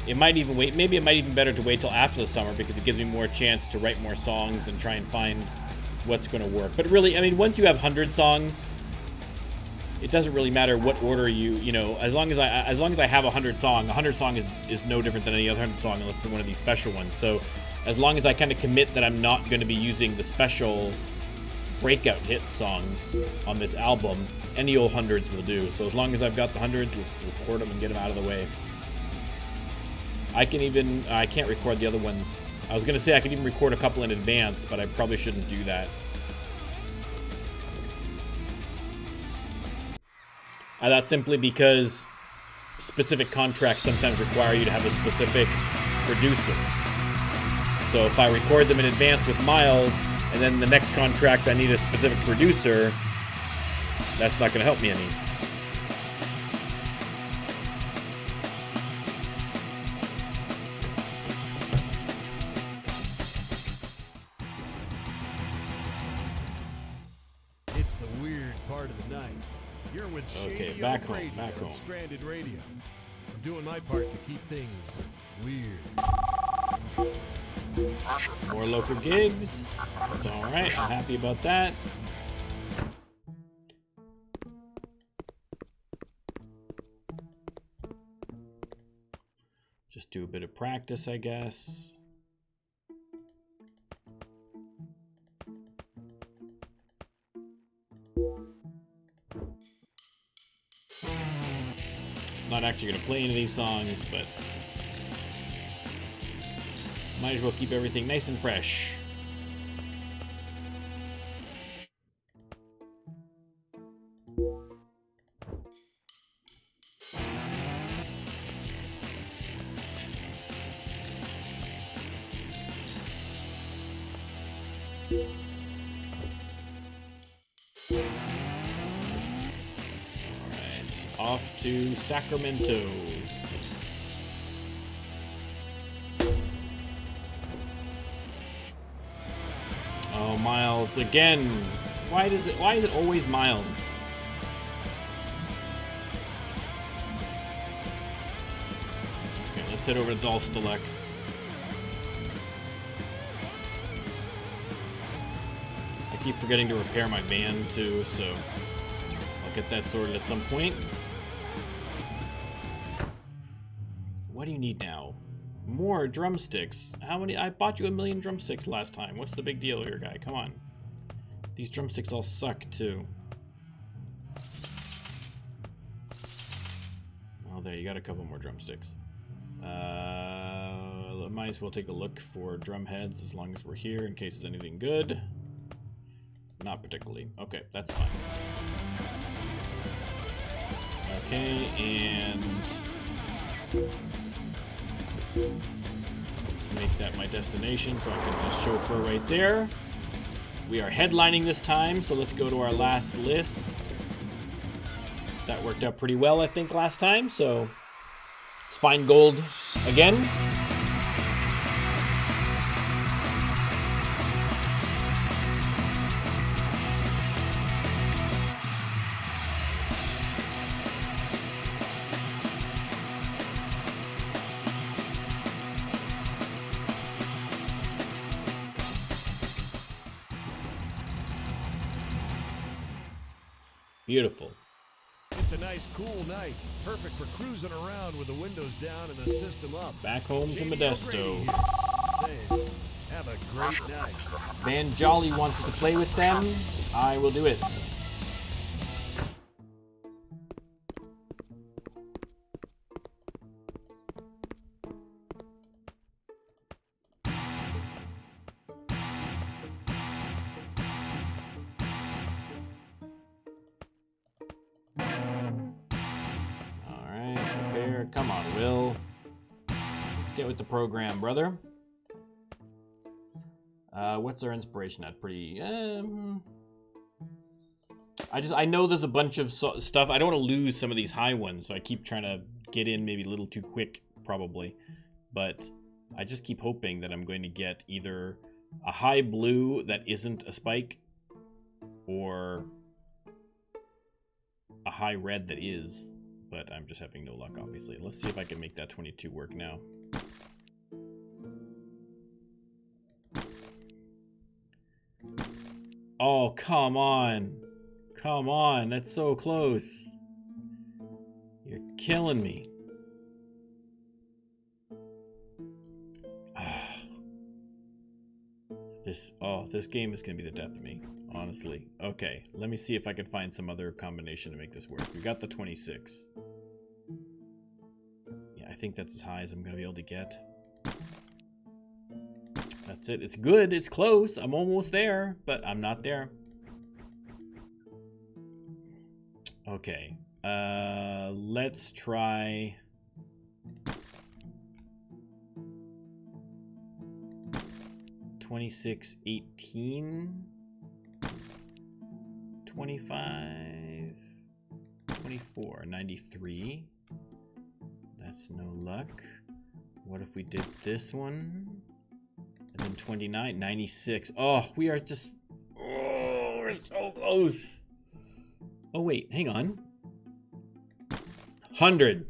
It might even wait. Maybe it might even better to wait till after the summer because it gives me more chance to write more songs and try and find what's gonna work. But really, I mean, once you have 100 songs, it doesn't really matter what order you know, as long as I have 100 song is no different than any other 100 song unless it's one of these special ones. So as long as I kind of commit that I'm not going to be using the special breakout hit songs on this album, any old hundreds will do. So as long as I've got the hundreds, let's record them and get them out of the way. I can't record the other ones. I was going to say I could even record a couple in advance, but I probably shouldn't do that. That's simply because specific contracts sometimes require you to have a specific producer. So if I record them in advance with Miles, and then the next contract I need a specific producer, that's not going to help me any. It's the weird part of the night. You're with Okay, Shady back Old home, Radio back on home. Stranded Radio. I'm doing my part to keep things weird. More local gigs. That's alright. I'm happy about that. Just do a bit of practice, I guess. Not actually going to play any of these songs, but might as well keep everything nice and fresh. Off to Sacramento. Oh, Miles again. Why is it always Miles? Okay, let's head over to Dolstalex. I keep forgetting to repair my van too, so I'll get that sorted at some point. What do you need now? More drumsticks. How many? I bought you 1,000,000 drumsticks last time. What's the big deal here, guy? Come on. These drumsticks all suck, too. Well, there, you got a couple more drumsticks. Might as well take a look for drum heads as long as we're here in case there's anything good. Not particularly. Okay, that's fine. Okay, and... let's make that my destination so I can just chauffeur right there. We are headlining this time, so let's go to our last list. That worked out pretty well, I think, last time, so let's find gold again. Beautiful. It's a nice, cool night. Perfect for cruising around with the windows down and the system up. Back home to Shady Modesto. O'Grady here, saying, have a great night. Van Jolly wants us to play with them. I will do it. Come on, Will. Get with the program, brother. What's our inspiration at? Pretty, I know there's a bunch of stuff. I don't want to lose some of these high ones, so I keep trying to get in maybe a little too quick, probably. But I just keep hoping that I'm going to get either a high blue that isn't a spike, or a high red that is. But I'm just having no luck, obviously. Let's see if I can make that 22 work now. Oh, come on. Come on, that's so close. You're killing me. This game is gonna be the death of me, honestly. Okay, let me see if I can find some other combination to make this work. We got the 26. Yeah, I think that's as high as I'm gonna be able to get. That's it. It's good. It's close. I'm almost there, but I'm not there. Okay. Let's try... $26, $18, $25, $24, $93. That's no luck. What if we did this one? And then $29, $96. Oh, we are just... Oh, we're so close. Oh, wait, hang on. $100.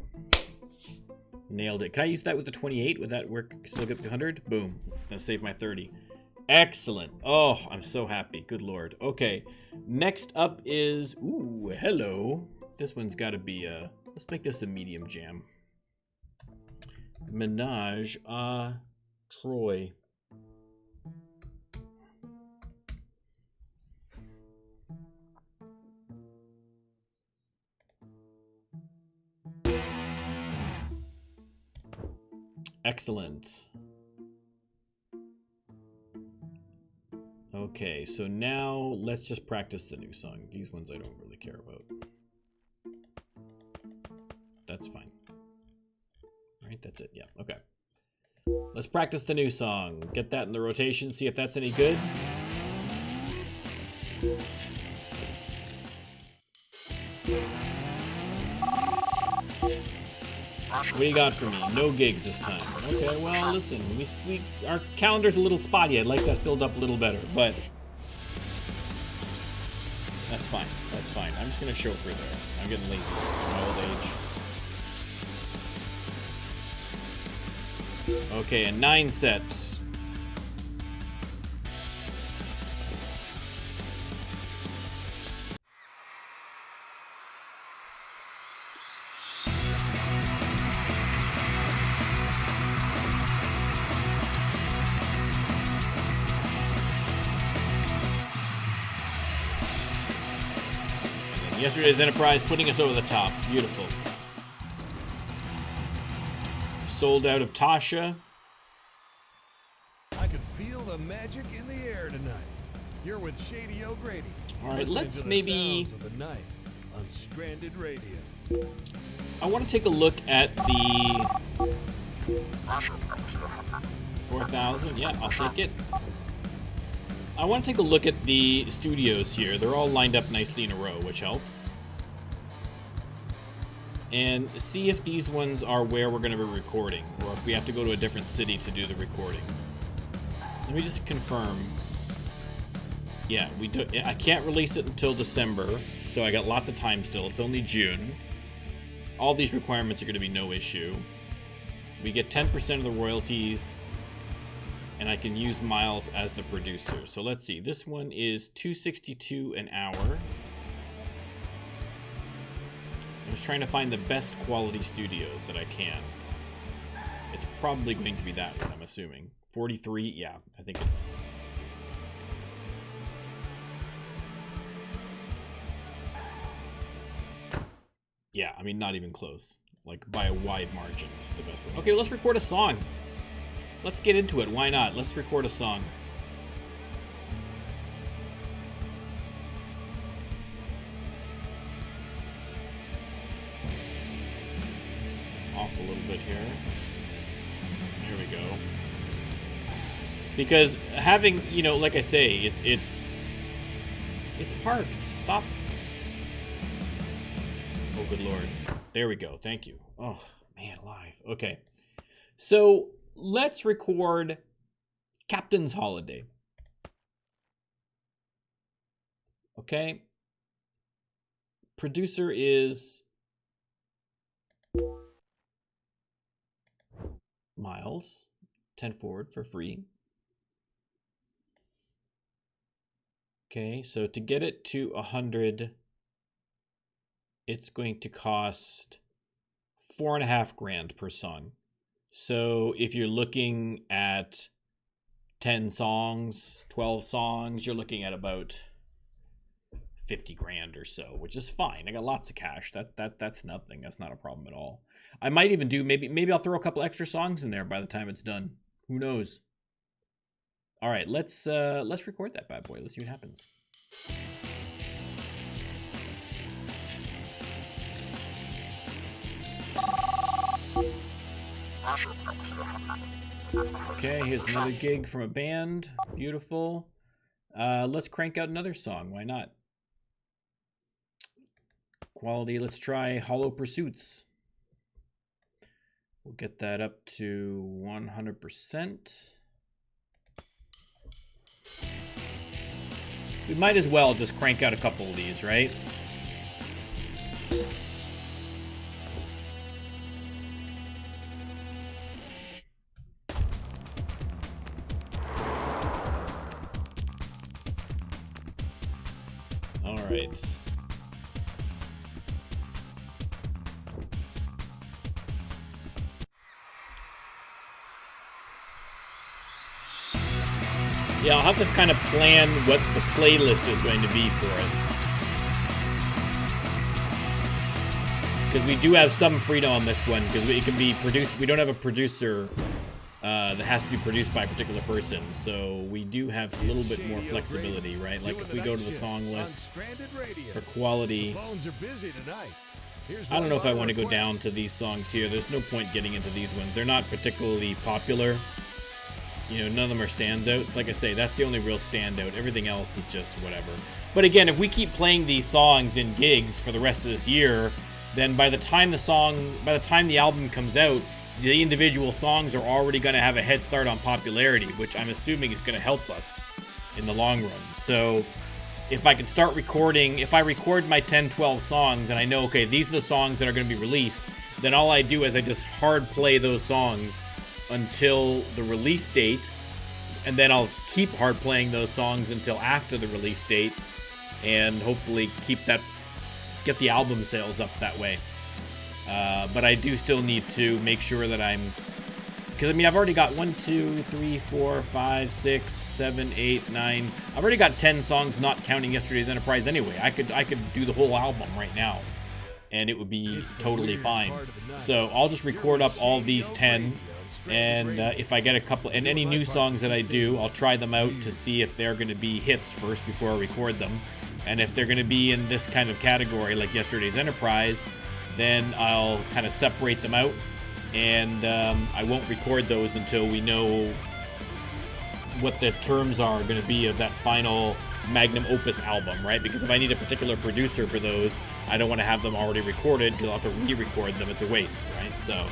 Nailed it. Can I use that with the 28? Would that work? Still get the 100? Boom. Gonna save my 30. Excellent. Oh, I'm so happy. Good lord. Okay. Next up is... Ooh, hello. This one's got to be a... Let's make this a medium jam. Menage a Troy. Excellent. Okay, so now let's just practice the new song. These ones I don't really care about. That's fine. Right, that's it. Yeah, okay. Let's practice the new song. Get that in the rotation, see if that's any good. What do you got for me? No gigs this time. Okay, well, listen, our calendar's a little spotty. I'd like that filled up a little better, but that's fine. That's fine. I'm just gonna chauffeur there. I'm getting lazy in my old age. Okay, and 9 sets. Yesterday's Enterprise putting us over the top. Beautiful. Sold out of Tasha. I can feel the magic in the air tonight. You're with Shady O'Grady. All right, listening let's to the maybe... sounds of the night on Stranded Radio. I want to take a look at the... 4,000. Yeah, I'll take it. I want to take a look at the studios here. They're all lined up nicely in a row, which helps. And see if these ones are where we're going to be recording, or if we have to go to a different city to do the recording. Let me just confirm. Yeah, I can't release it until December, so I got lots of time still. It's only June. All these requirements are going to be no issue. We get 10% of the royalties, and I can use Miles as the producer. So let's see. This one is $2.62 an hour. I'm just trying to find the best quality studio that I can. It's probably going to be that one, I'm assuming. 43, yeah, I think it's... Yeah, I mean, not even close. Like, by a wide margin is the best one. Okay, let's record a song. Let's get into it. Why not? Let's record a song. Off a little bit here. There we go. Because having, you know, like I say, it's parked. Stop. Oh, good lord. There we go. Thank you. Oh, man, alive. Okay. So, let's record Captain's Holiday. Okay. Producer is Miles. 10 forward for free. Okay, so to get it to 100, it's going to cost $4.5 grand per song. So if you're looking at 10 songs, 12 songs, you're looking at about 50 grand or so, which is fine. I got lots of cash. That's nothing. That's not a problem at all. I might even do maybe I'll throw a couple extra songs in there by the time it's done. Who knows? All right, let's record that bad boy. Let's see what happens. Okay, here's another gig from a band. Beautiful. Let's crank out another song. Why not? Quality, let's try Hollow Pursuits. We'll get that up to 100%. We might as well just crank out a couple of these, right? All right. Yeah, I'll have to kind of plan what the playlist is going to be for it. Because we do have some freedom on this one, because it can be produced. We don't have a producer that has to be produced by a particular person, so we do have a little bit more flexibility, right? Like if we go to the song list for quality, I don't know if I want to go down to these songs here. There's no point getting into these ones. They're not particularly popular. You know, none of them are standouts. Like I say, that's the only real standout. Everything else is just whatever. But again, if we keep playing these songs in gigs for the rest of this year, then by the time the album comes out, the individual songs are already going to have a head start on popularity, which I'm assuming is going to help us in the long run. So if I can start recording, if I record my 10, 12 songs and I know, okay, these are the songs that are going to be released, then all I do is I just hard play those songs until the release date, and then I'll keep hard playing those songs until after the release date, and hopefully get the album sales up that way. But I do still need to make sure that because I mean I've already got 1, 2, 3, 4, 5, 6, 7, 8, 9. I've already got 10 songs, not counting Yesterday's Enterprise anyway. I could do the whole album right now, and it would be totally fine. So I'll just record up all these 10. And if I get a couple, and any new songs that I do, I'll try them out to see if they're going to be hits first before I record them. And if they're going to be in this kind of category, like Yesterday's Enterprise, then I'll kind of separate them out. And I won't record those until we know what the terms are going to be of that final magnum opus album, right? Because if I need a particular producer for those, I don't want to have them already recorded because I'll have to re-record them. It's a waste, right? So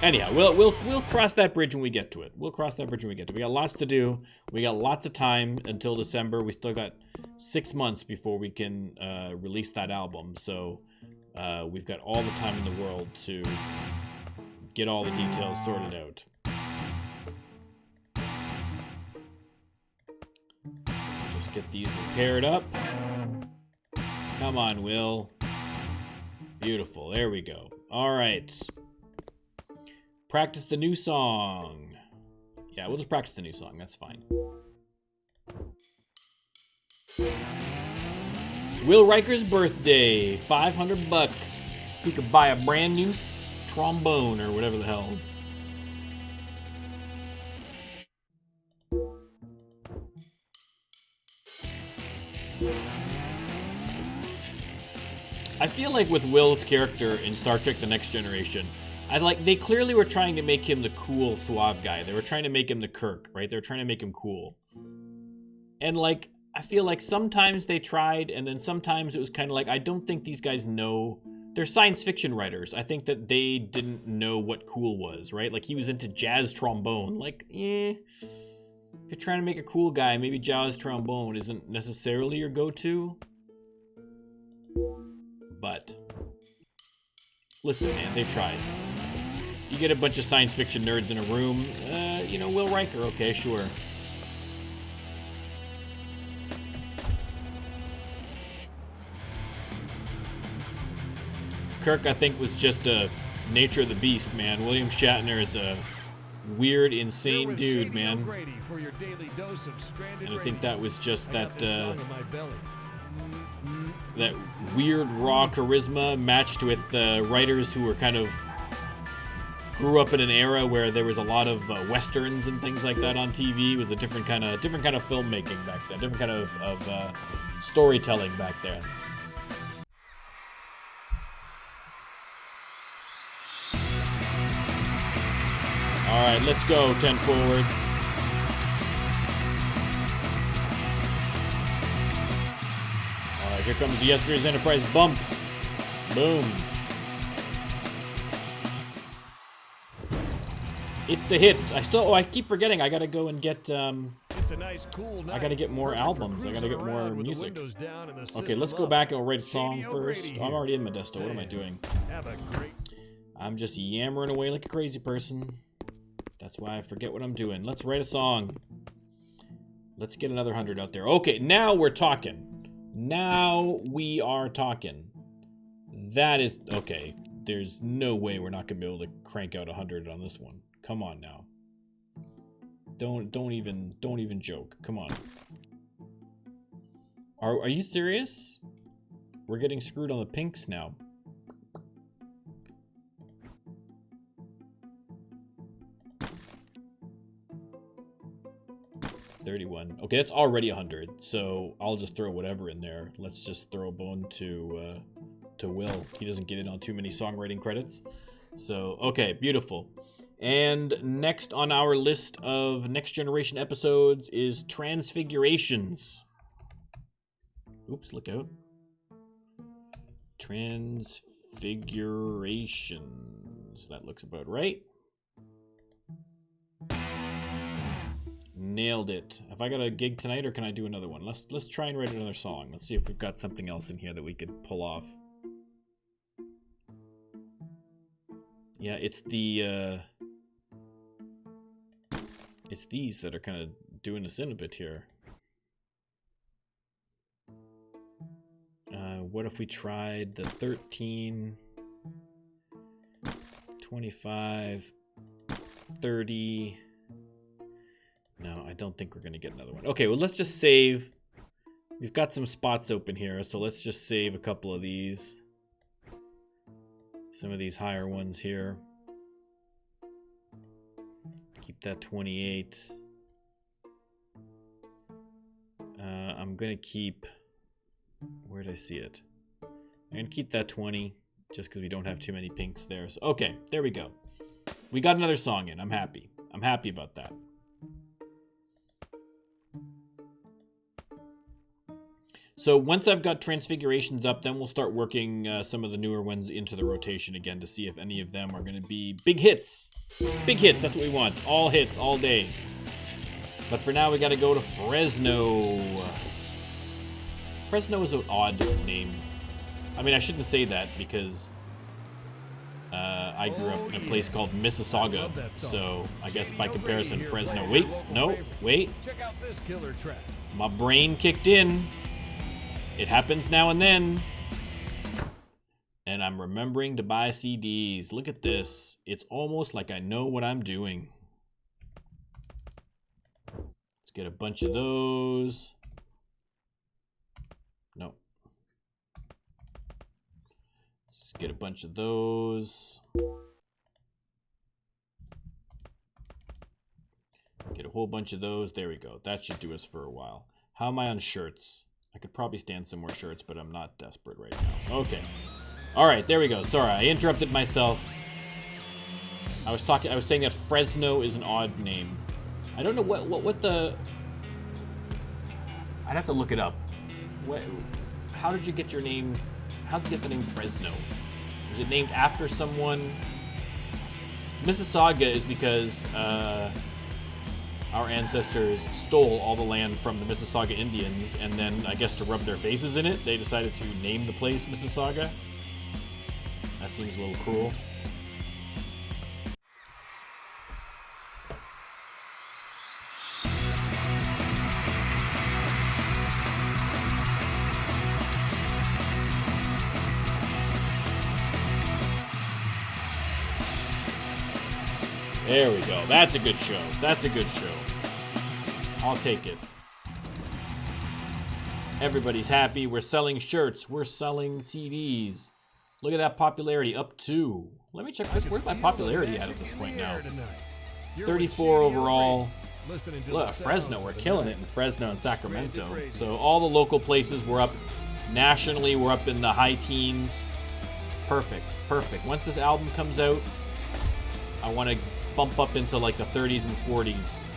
anyhow, we'll cross that bridge when we get to it. We'll cross that bridge when we get to it. We got lots to do. We got lots of time until December. We still got 6 months before we can release that album. So we've got all the time in the world to get all the details sorted out. Just get these repaired up. Come on, Will. Beautiful. There we go. All right. Practice the new song. Yeah, we'll just practice the new song. That's fine. It's Will Riker's birthday. $500. He could buy a brand new trombone or whatever the hell. I feel like with Will's character in Star Trek The Next Generation, they clearly were trying to make him the cool, suave guy. They were trying to make him the Kirk, right? They were trying to make him cool. And like, I feel like sometimes they tried, and then sometimes it was kind of like, I don't think these guys know. They're science fiction writers. I think that they didn't know what cool was, right? Like, he was into jazz trombone. Like, if you're trying to make a cool guy, maybe jazz trombone isn't necessarily your go-to. But listen, man, they tried. You get a bunch of science fiction nerds in a room, Will Riker, okay, sure. Kirk, I think, was just a nature of the beast, man. William Shatner is a weird, insane dude, man. And I think that was just that weird raw charisma matched with writers who were kind of grew up in an era where there was a lot of westerns and things like that on TV. It was a different kind of filmmaking back then, different kind of storytelling back then. All right, let's go, 10 forward. All right, here comes the Yesterday's Enterprise bump. Boom. It's a hit. I keep forgetting. I gotta go and get. It's a nice, cool night. I gotta get more albums. I gotta get more music. Okay, let's go back and we'll write a song first. Oh, I'm already in Modesto. What am I doing? I'm just yammering away like a crazy person. That's why I forget what I'm doing. Let's write a song. Let's get another 100 out there. Okay, now we're talking. Now we are talking. That is okay. There's no way we're not gonna be able to crank out 100 on this one. Come on now. Don't even joke. Come on. Are you serious? We're getting screwed on the pinks now. $31. Okay, that's already 100. So I'll just throw whatever in there. Let's just throw a bone to Will. He doesn't get in on too many songwriting credits. So okay, beautiful. And next on our list of Next Generation episodes is Transfigurations. Oops, look out. Transfigurations. That looks about right. Nailed it. Have I got a gig tonight or can I do another one? Let's try and write another song. Let's see if we've got something else in here that we could pull off. Yeah, it's these that are kind of doing us in a bit here. What if we tried the 13, 25, 30? No, I don't think we're going to get another one. Okay, well, let's just save. We've got some spots open here, so let's just save a couple of these. Some of these higher ones here. Keep that 28. I'm going to keep... Where did I see it? I'm going to keep that 20, just because we don't have too many pinks there. So, okay, there we go. We got another song in. I'm happy. I'm happy about that. So once I've got Transfigurations up, then we'll start working some of the newer ones into the rotation again to see if any of them are going to be big hits. Big hits, that's what we want. All hits, all day. But for now, we got to go to Fresno. Fresno is an odd name. I mean, I shouldn't say that because I grew up in a place called Mississauga. So I guess by comparison, Fresno. Wait, no, wait. Check out this killer track. My brain kicked in. It happens now and then. And I'm remembering to buy CDs. Look at this. It's almost like I know what I'm doing. Let's get a bunch of those. No. Let's get a bunch of those. Get a whole bunch of those. There we go. That should do us for a while. How am I on shirts? I could probably stand some more shirts, but I'm not desperate right now. Okay. All right, there we go. Sorry, I interrupted myself. I was saying that Fresno is an odd name. I don't know what the... I'd have to look it up. How did you get your name? How did you get the name Fresno? Was it named after someone? Mississauga is because our ancestors stole all the land from the Mississauga Indians, and then, I guess to rub their faces in it, they decided to name the place Mississauga. That seems a little cruel. There we go. That's a good show. That's a good show. I'll take it. Everybody's happy. We're selling shirts. We're selling CDs. Look at that popularity. Up to. Let me check this. Where's my popularity at this point now? 34 overall. Look, Fresno. We're killing it in Fresno and Sacramento. So all the local places we're up. Nationally, we're up in the high teens. Perfect. Perfect. Once this album comes out, I want to bump up into like the 30s and 40s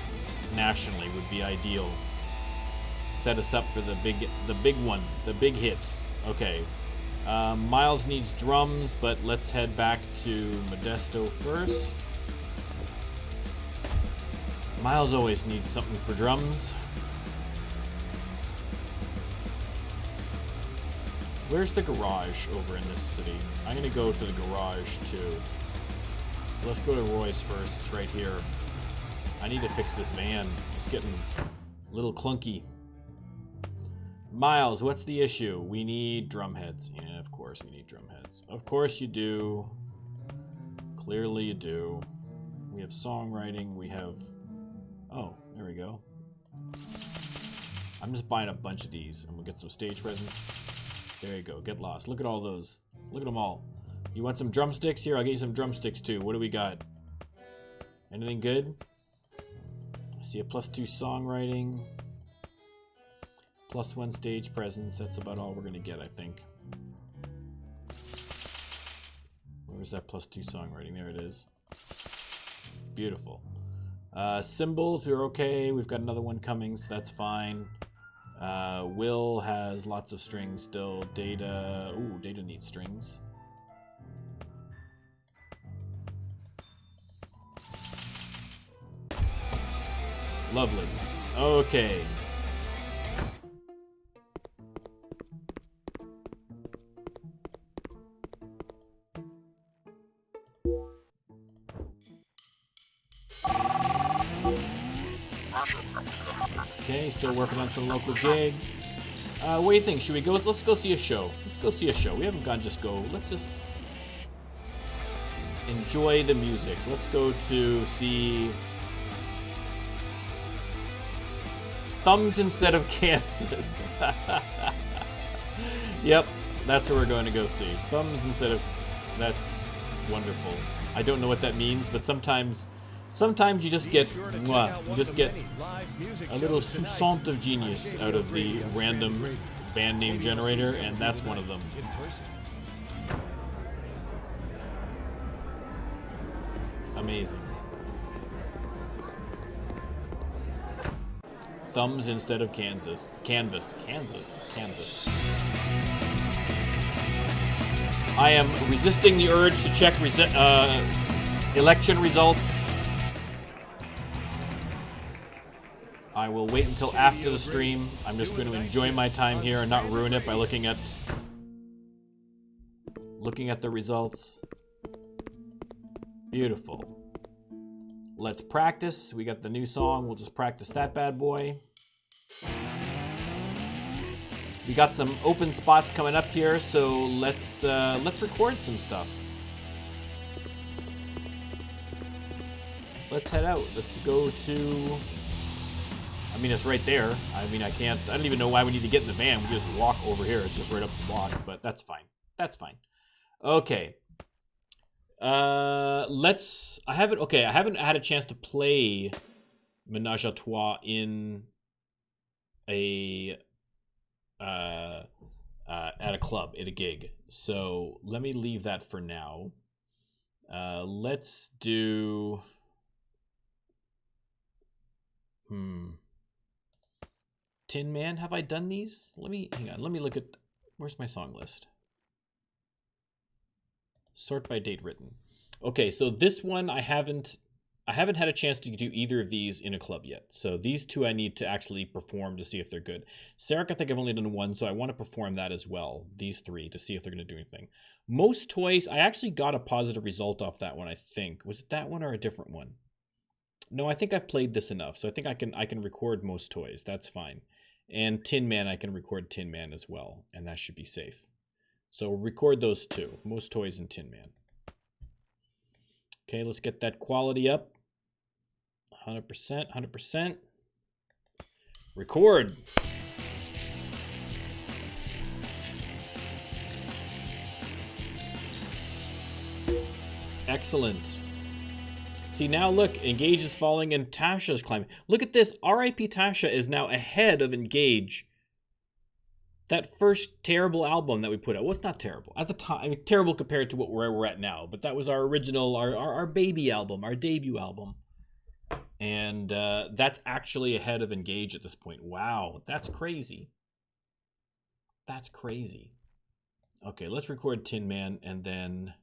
nationally would be ideal. Set us up for the big one, the big hit. Okay. Miles needs drums, but let's head back to Modesto first. Miles always needs something for drums. Where's the garage over in this city? I'm gonna go to the garage too. Let's go to Roy's first. It's right here. I need to fix this van. It's getting a little clunky. Miles, what's the issue? We need drum heads. Yeah, of course we need drum heads. Of course you do. Clearly you do. We have songwriting. We have... Oh, there we go. I'm just buying a bunch of these and we'll get some stage presence. There you go. Get lost. Look at all those. Look at them all. You want some drumsticks? Here, I'll get you some drumsticks too. What do we got? Anything good? I see a +2 songwriting. +1 stage presence. That's about all we're going to get, I think. Where's that +2 songwriting? There it is. Beautiful. Cymbals, we're okay. We've got another one coming, so that's fine. Will has lots of strings still. Data... Ooh, Data needs strings. Lovely. Okay. Okay, still working on some local gigs. What do you think? Should we go? Let's go see a show. Let's go see a show. We haven't gone just go. Let's just enjoy the music. Let's go to see Thumbs Instead of Kansas. Yep, that's what we're going to go see. Thumbs Instead of... That's wonderful. I don't know what that means, but sometimes you just get a little soupçon of genius out of the random band name generator, and that's one of them. Amazing. thumbs instead of Kansas. Canvas. I am resisting the urge to check election results. I will wait until after the stream. I'm just going to enjoy my time here and not ruin it by looking at the results. Beautiful. Let's practice. We got the new song. We'll just practice that bad boy. We got some open spots coming up here, so let's record some stuff. Let's head out. Let's go to. I mean, it's right there. I mean, I don't even know why we need to get in the van. We just walk over here. It's just right up the block, but that's fine. That's fine. Okay. I haven't had a chance to play Menage a Trois in at a club, at a gig. So let me leave that for now. Let's do Tin Man. Have I done these? Hang on, let me look at where's my song list. Sort by date written. Okay, so this one I haven't had a chance to do either of these in a club yet. So these two I need to actually perform to see if they're good. Sarek, I think I've only done one, so I want to perform that as well. These three to see if they're going to do anything. Most Toys, I actually got a positive result off that one, I think. Was it that one or a different one? No, I think I've played this enough, so I think I can record Most Toys. That's fine. And Tin Man, I can record Tin Man as well, and that should be safe. So record those two, Most Toys and Tin Man. Okay, let's get that quality up. 100%, 100%. Record. Excellent. See, now look, Engage is falling and Tasha's climbing. Look at this, R.I.P. Tasha is now ahead of Engage. That first terrible album that we put out, well, it's not terrible. At the time, I mean, terrible compared to where we're at now, but that was our original, our baby album, our debut album. And that's actually ahead of Engage at this point. Wow, that's crazy. That's crazy. Okay, let's record Tin Man, and then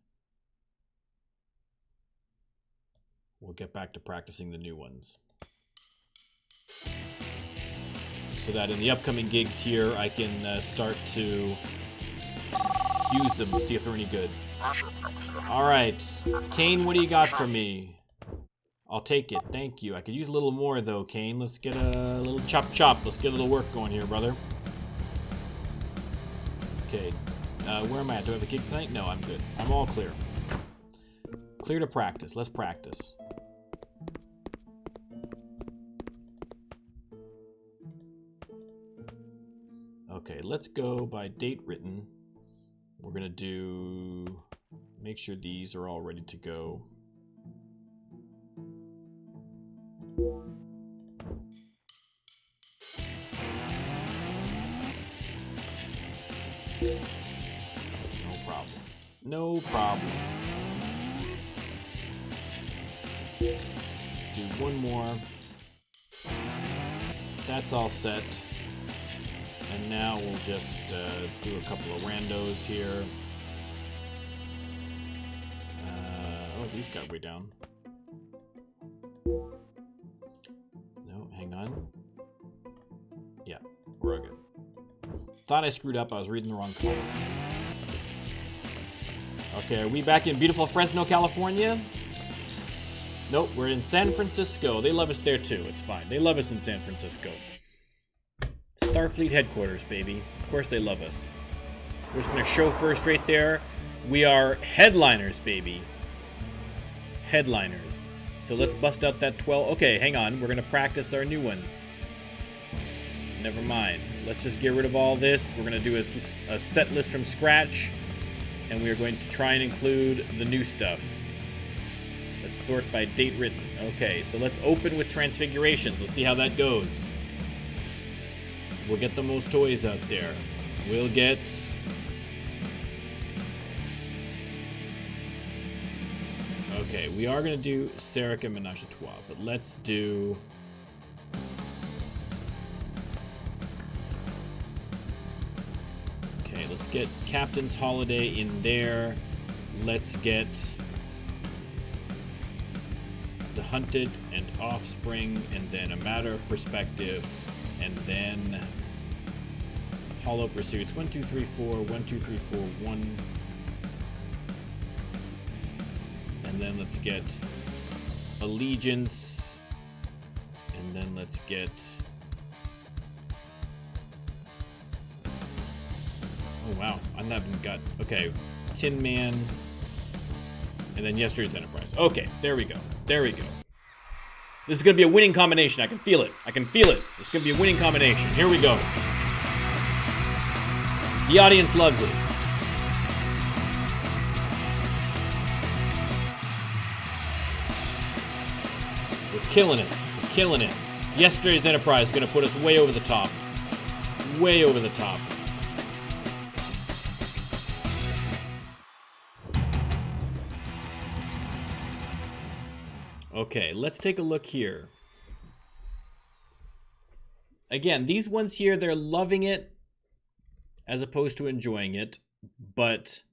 we'll get back to practicing the new ones. So that in the upcoming gigs here, I can start to use them to see if they're any good. All right, Kane, what do you got for me? I'll take it, thank you. I could use a little more though, Kane. Let's get a little chop. Let's get a little work going here, brother. Okay, where am I at? Do I have a gig tonight? No, I'm good. I'm all clear. Clear to practice. Let's practice. Okay, let's go by date written. We're gonna make sure these are all ready to go. No problem. No problem. Let's do one more. That's all set. And now we'll just do a couple of randos here. Oh, these got way down. No, hang on. Yeah, we're good. Thought I screwed up. I was reading the wrong color. Okay, are we back in beautiful Fresno, California? Nope, we're in San Francisco. They love us there too. It's fine. They love us in San Francisco. Starfleet headquarters, baby. Of course they love us. We're just gonna chauffeur straight there. We are headliners, baby. Headliners. So let's bust out that 12. Okay, hang on. We're gonna practice our new ones. Never mind. Let's just get rid of all this. We're gonna do a set list from scratch, and we are going to try and include the new stuff. Let's sort by date written. Okay, so let's open with Transfigurations. Let's see how that goes. We'll get the Most Toys out there. We'll get... Okay, we are going to do Sarek and Menage a Trois, but let's do... Let's get Captain's Holiday in there. Let's get The Hunted and Offspring, and then A Matter of Perspective, and then Hollow Pursuits. 1, 2, 3, 4, 1, 2, 3, 4, 1. And then let's get Allegiance. And then let's get... Oh wow, I haven't got... Okay, Tin Man. And then Yesterday's Enterprise. Okay, there we go. There we go. This is going to be a winning combination. I can feel it. I can feel it. It's going to be a winning combination. Here we go. The audience loves it. We're killing it. We're killing it. Yesterday's Enterprise is going to put us way over the top. Way over the top. Okay, let's take a look here. Again, these ones here, they're loving it as opposed to enjoying it, but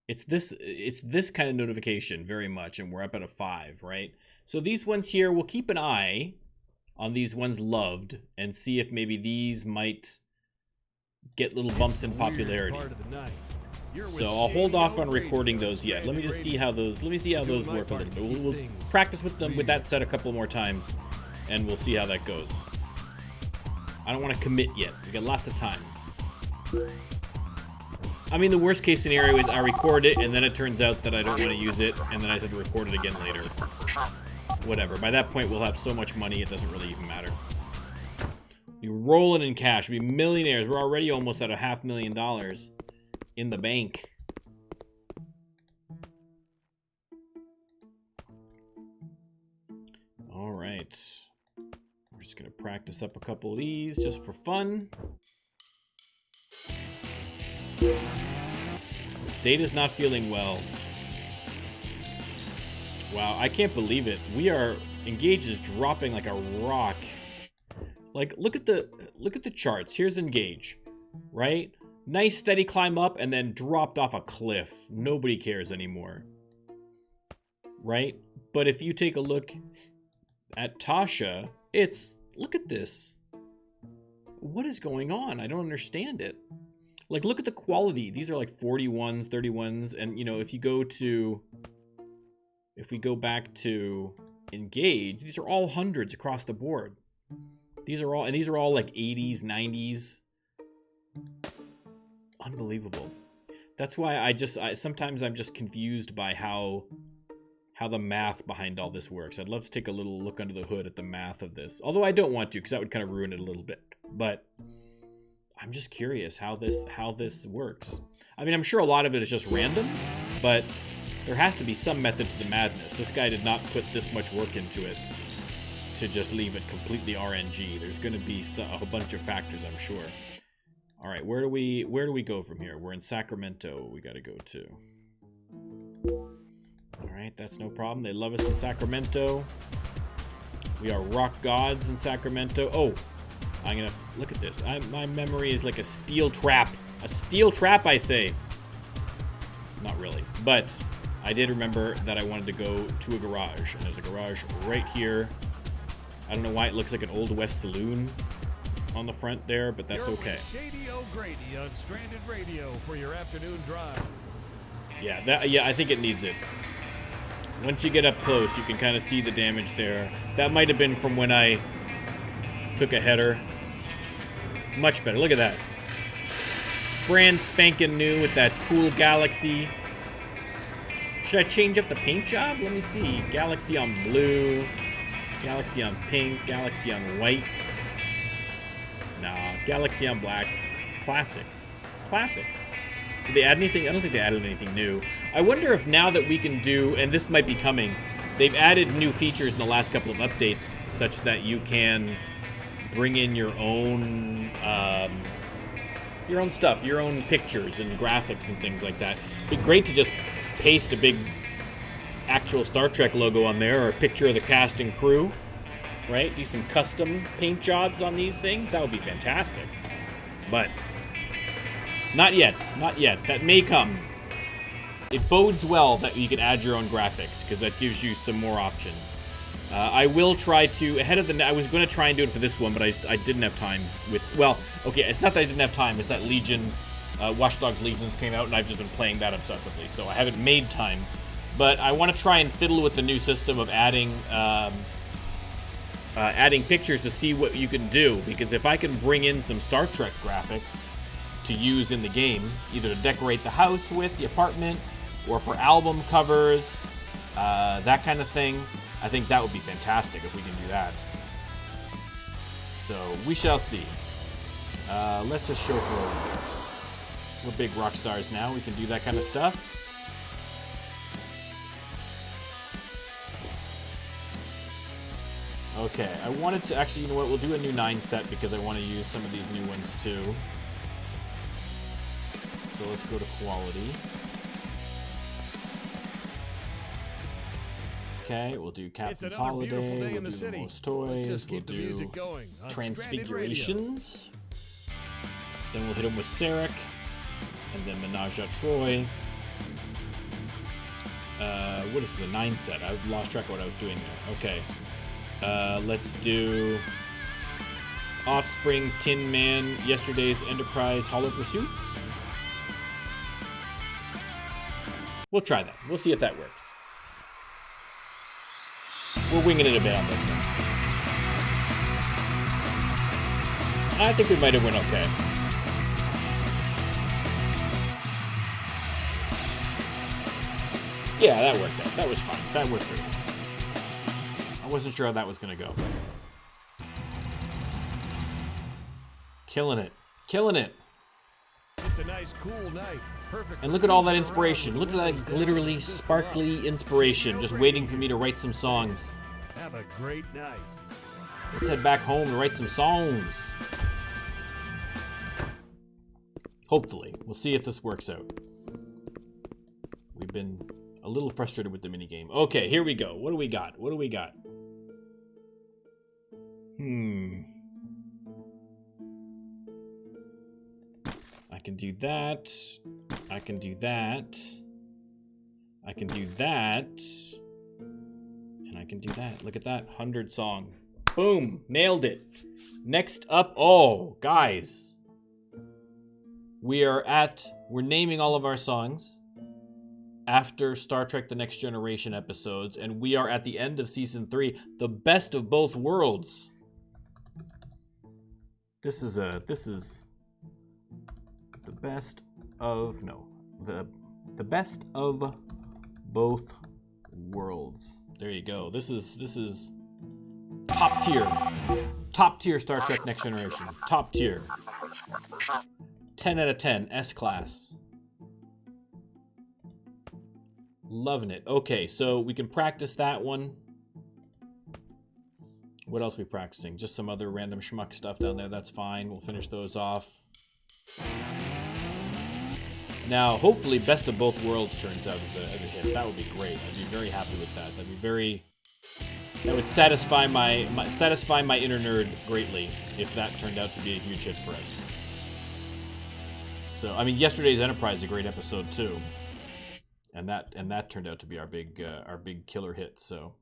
it's this kind of notification very much, and we're up at a 5, right? So these ones here, we'll keep an eye on these ones loved and see if maybe these might get little bumps in popularity. So I'll hold off on recording those yet. Let me just see how those. Let me see how those work a little bit. We'll practice with them with that set a couple more times, and we'll see how that goes. I don't want to commit yet. We got lots of time. I mean, the worst case scenario is I record it, and then it turns out that I don't want to use it, and then I have to record it again later. Whatever. By that point, we'll have so much money, it doesn't really even matter. We're rolling in cash. We'll be millionaires. We're already almost at $500,000 in the bank. All right. We're just going to practice up a couple of these just for fun. Data's not feeling well. Wow, I can't believe it. We are Engage is dropping like a rock. Like look at the charts. Here's Engage, right? Nice steady climb up and then dropped off a cliff. Nobody cares anymore. Right? But if you take a look at Tasha, look at this. What is going on? I don't understand it. Like, look at the quality. These are like 41s, 31s. And, you know, if we go back to Engage, these are all hundreds across the board. These are all like 80s, 90s. Unbelievable. That's why sometimes I'm just confused by how the math behind all this works. I'd love to take a little look under the hood at the math of this. Although I don't want to, because that would kind of ruin it a little bit. But I'm just curious how this works. I mean, I'm sure a lot of it is just random, but there has to be some method to the madness. This guy did not put this much work into it to just leave it completely RNG. There's going to be a bunch of factors, I'm sure. All right, where do we go from here? We're in Sacramento. We got to go to. All right, that's no problem. They love us in Sacramento. We are rock gods in Sacramento. Oh, I'm gonna look at this. My memory is like a steel trap. A steel trap, I say. Not really, but I did remember that I wanted to go to a garage, and there's a garage right here. I don't know why it looks like an Old West saloon on the front there, but that's okay. Shady O'Grady on Stranded Radio for your afternoon drive. Yeah, I think it needs it. Once you get up close, you can kind of see the damage there. That might have been from when I took a header. Much better. Look at that. Brand spanking new with that cool Galaxy. Should I change up the paint job? Let me see. Galaxy on blue. Galaxy on pink. Galaxy on white. Nah, Galaxy on black. It's classic. It's classic. Did they add anything? I don't think they added anything new. I wonder if now that we can do, and this might be coming, they've added new features in the last couple of updates such that you can bring in your own stuff, your own pictures and graphics and things like that. It'd be great to just paste a big actual Star Trek logo on there or a picture of the cast and crew, right? Do some custom paint jobs on these things. That would be fantastic. But Not yet. Not yet. That may come. It bodes well that you can add your own graphics, because that gives you some more options. I will try to, I was going to try and do it for this one, but I didn't have time with, well, okay, it's not that I didn't have time, it's that Legion, Watch Dogs Legions came out, and I've just been playing that obsessively, so I haven't made time. But I want to try and fiddle with the new system of adding pictures to see what you can do, because if I can bring in some Star Trek graphics to use in the game, either to decorate the house with, the apartment, or for album covers, that kind of thing, I think that would be fantastic if we can do that. So, we shall see. Let's just show for a little bit. We're big rock stars now, we can do that kind of stuff. Okay, I wanted to, actually, you know what, we'll do a new 9 set because I want to use some of these new ones too. So let's go to quality. Okay, we'll do Captain's Holiday, we'll do the most toys, we'll do Transfigurations. Then we'll hit them with Sarek, and then Menage a Troy. What is this, a 9 set? I lost track of what I was doing there. Okay. Let's do Offspring, Tin Man, Yesterday's Enterprise, Hollow Pursuits. We'll try that. We'll see if that works. We're winging it a bit on this one. I think we might have went okay. Yeah, that worked out. That was fine. That worked through. I wasn't sure how that was going to go. Killing it. Killing it. It's a nice, cool night. Perfect. And look at all that inspiration. Look at that glittery, sparkly inspiration just waiting for me to write some songs. Have a great night. Let's head back home and write some songs. Hopefully. We'll see if this works out. We've been a little frustrated with the minigame. Okay, here we go. What do we got? What do we got? I can do that. I can do that. I can do that. And I can do that. Look at that. 100 song. Boom. Nailed it. Next up. Oh, guys. We're naming all of our songs after Star Trek The Next Generation episodes, and we are at the end of Season 3, the best of both worlds. This is the best of, the best of both worlds. There you go. This is top tier Star Trek Next Generation. Top tier. 10 out of 10, S-class. Loving it. Okay, so we can practice that one. What else are we practicing? Just some other random schmuck stuff down there. That's fine. We'll finish those off. Now, hopefully, Best of Both Worlds turns out as a hit. That would be great. I'd be very happy with that. That would satisfy my inner nerd greatly if that turned out to be a huge hit for us. So, I mean, Yesterday's Enterprise is a great episode too, and that turned out to be our big killer hit. So,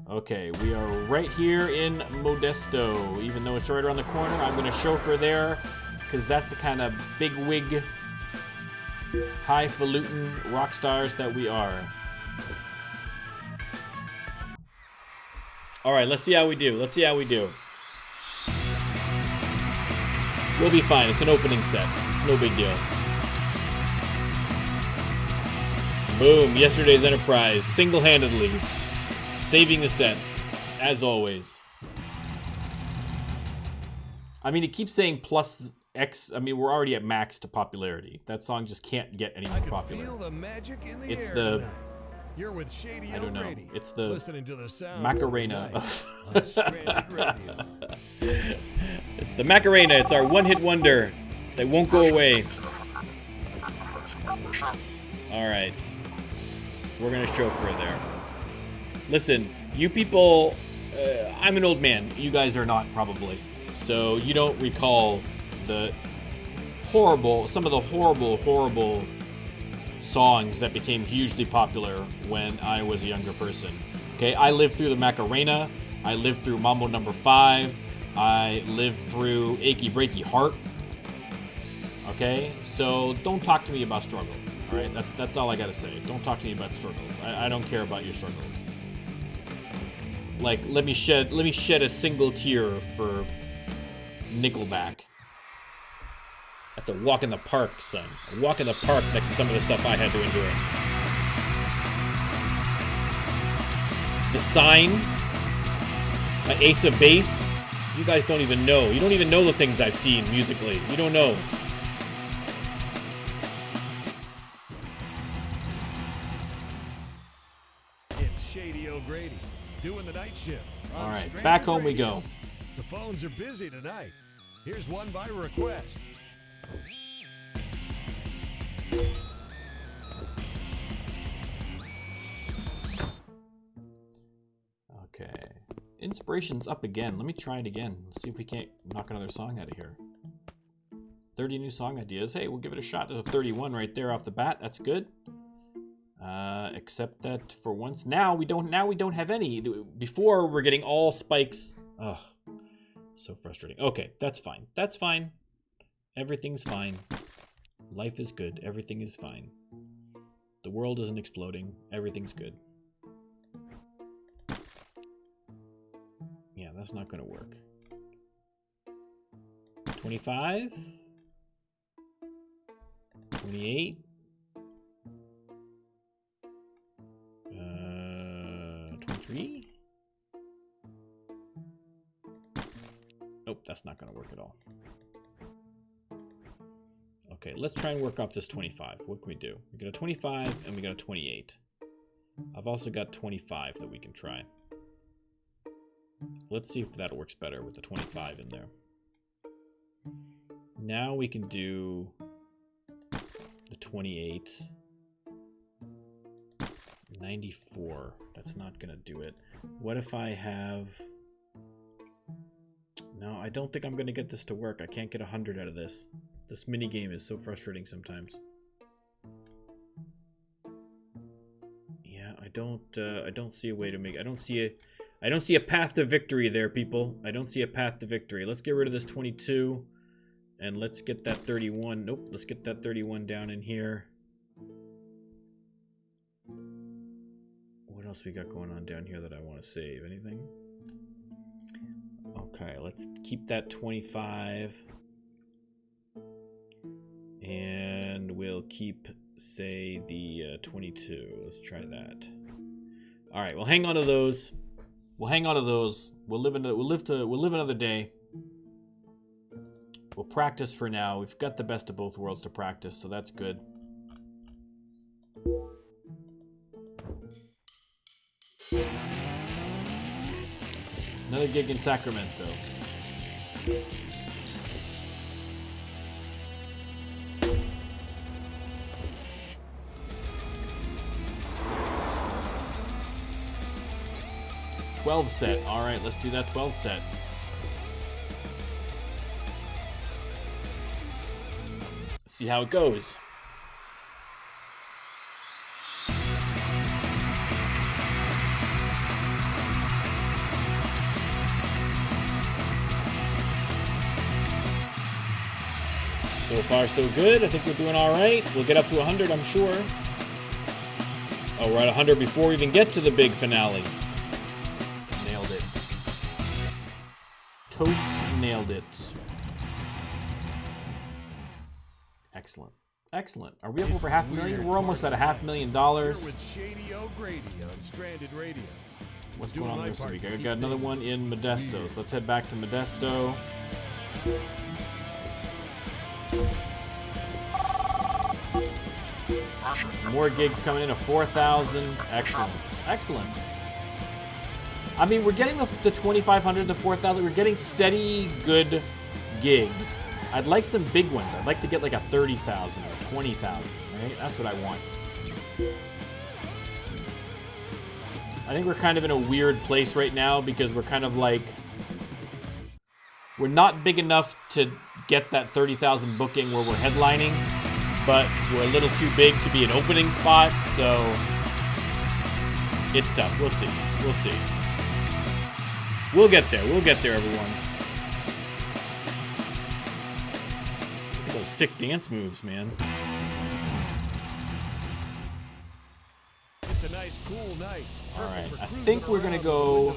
okay, we are right here in Modesto. Even though it's right around the corner, I'm going to chauffeur there because that's the kind of big wig, highfalutin rock stars that we are. All right, let's see how we do. Let's see how we do. We'll be fine. It's an opening set. It's no big deal. Boom. Yesterday's Enterprise, single-handedly saving the set, as always. I mean, it keeps saying plus X. I mean, we're already at max to popularity. That song just can't get any more popular. Feel the magic in the It's air the... tonight. You're with Shady I don't know. O'Grady, It's the listening to the sound Macarena. of on Stranded Radio. It's the Macarena. It's our one-hit wonder that won't go away. All right. We're going to chauffeur there. Listen, you people, I'm an old man. You guys are not, probably. So you don't recall the some of the horrible songs that became hugely popular when I was a younger person. Okay, I lived through the Macarena. I lived through Mambo Number 5. I lived through Achy Breaky Heart. Okay, so don't talk to me about struggle. All right, that's all I gotta say. Don't talk to me about struggles. I don't care about your struggles. Like, let me shed a single tear for Nickelback. That's a walk in the park, son. A walk in the park next to some of the stuff I had to endure. The Sign, by Ace of Base. You guys don't even know. You don't even know the things I've seen musically. You don't know. It's Shady O'Grady doing the night shift. All right, back home we go. The phones are busy tonight. Here's one by request. Okay. Inspiration's up again. Let me try it again. Let's see if we can't knock another song out of here. 30 new song ideas. Hey, we'll give it a shot. There's a 31 right there off the bat. That's good. Except that for once now we don't have any. Before we're getting all spikes. Ugh. So frustrating. Okay, that's fine. That's fine. Everything's fine. Life is good. Everything is fine. The world isn't exploding. Everything's good. Yeah, that's not going to work. 25? 28? 23? Nope, that's not going to work at all. Okay, let's try and work off this 25. What can we do? We got a 25 and we got a 28. I've also got 25 that we can try. Let's see if that works better with the 25 in there. Now we can do the 28. 94. That's not gonna do it. What if I have... No, I don't think I'm gonna get this to work. I can't get 100 out of this. This mini game is so frustrating sometimes. Yeah, I don't see a way to make... I don't see a path to victory there, people. I don't see a path to victory. Let's get rid of this 22. And let's get that 31. Nope, let's get that 31 down in here. What else we got going on down here that I want to save? Anything? Okay, let's keep that 25. And we'll keep, say, the 22. Let's try that. All right, we'll hang on to those. We'll hang on to those. We'll live another day. We'll practice for now. We've got the best of both worlds to practice, so that's good. Another gig in Sacramento. $12 set. All right, let's do that 12 set. See how it goes. So far, so good. I think we're doing all right. We'll get up to 100, I'm sure. Oh, we're at 100 before we even get to the big finale. Nailed it. Totes nailed it. Excellent. Excellent. Are we up over $500,000? We're almost at $500,000. With Shady O'Grady on Stranded Radio. What's going on this week? I got another one in Modesto. So let's head back to Modesto. More gigs coming in at 4,000. Excellent. Excellent. I mean, we're getting the 2,500, the 4,000. We're getting steady, good gigs. I'd like some big ones. I'd like to get like a 30,000 or 20,000, right? That's what I want. I think we're kind of in a weird place right now because we're kind of like... We're not big enough to get that 30,000 booking where we're headlining, but we're a little too big to be an opening spot, so it's tough. We'll see. We'll see. We'll get there. We'll get there, everyone. Look at those sick dance moves, man. It's a nice, cool night. All right, I think we're gonna go.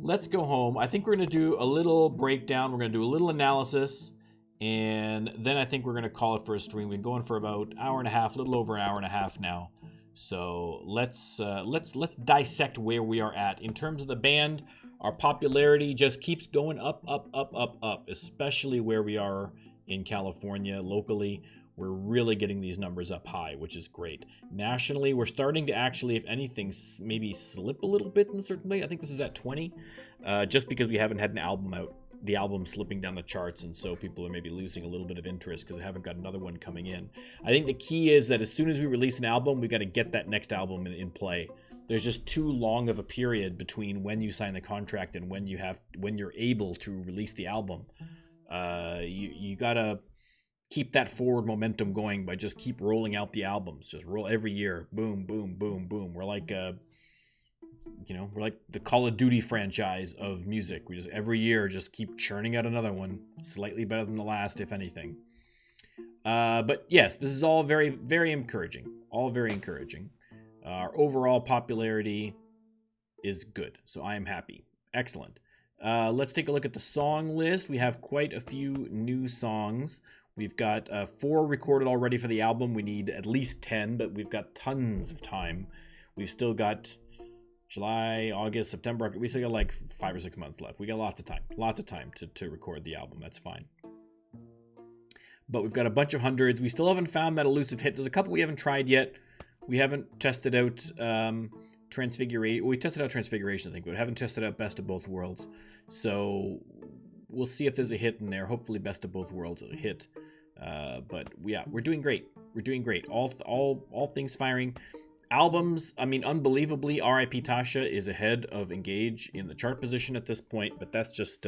Let's go home. I think we're gonna do a little breakdown. We're gonna do a little analysis, and then I think we're gonna call it for a stream. We've been going for about an hour and a half, a little over an hour and a half now. So let's dissect where we are at in terms of the band. Our popularity just keeps going up, especially where we are in California locally. We're really getting these numbers up high, which is great. Nationally, we're starting to actually, if anything, maybe slip a little bit in a certain way. I think this is at 20, just because we haven't had an album out. The album slipping down the charts, and so people are maybe losing a little bit of interest because they haven't got another one coming in. I think the key is that as soon as we release an album, we got to get that next album in play. There's just too long of a period between when you sign the contract and when you're able to release the album. You gotta keep that forward momentum going by just keep rolling out the albums. Just roll every year, boom, boom, boom, boom. We're like we're like the Call of Duty franchise of music. We just every year just keep churning out another one, slightly better than the last, if anything. But yes, this is all very, very encouraging. All very encouraging. Our overall popularity is good, so I am happy. Excellent. Let's take a look at the song list. We have quite a few new songs. We've got 4 recorded already for the album. We need at least 10, but we've got tons of time. We've still got July, August, September. We still got like 5 or 6 months left. We got lots of time to record the album. That's fine. But we've got a bunch of hundreds. We still haven't found that elusive hit. There's a couple we haven't tried yet. We haven't tested out Transfiguration. We tested out Transfiguration, I think, but we haven't tested out Best of Both Worlds. So we'll see if there's a hit in there. Hopefully Best of Both Worlds is a hit. But yeah, we're doing great. We're doing great. All things firing. Albums, I mean, unbelievably, R.I.P. Tasha is ahead of Engage in the chart position at this point, but that's just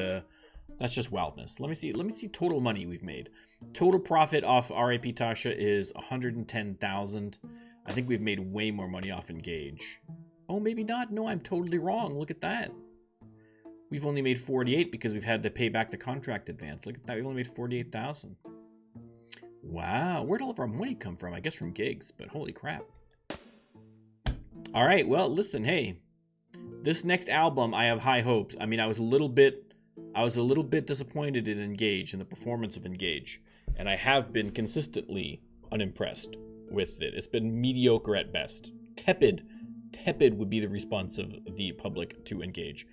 wildness. Let me see total money we've made. Total profit off R.I.P. Tasha is 110,000. I think we've made way more money off Engage. Oh, maybe not. No, I'm totally wrong. Look at that. We've only made 48 because we've had to pay back the contract advance. Look at that. We've only made 48,000. Wow. Where'd all of our money come from? I guess from gigs, but holy crap. All right, well, listen, hey, this next album, I have high hopes. I mean, I was a little bit disappointed in Engage and the performance of Engage, and I have been consistently unimpressed with it. It's been mediocre at best. Tepid would be the response of the public to Engage.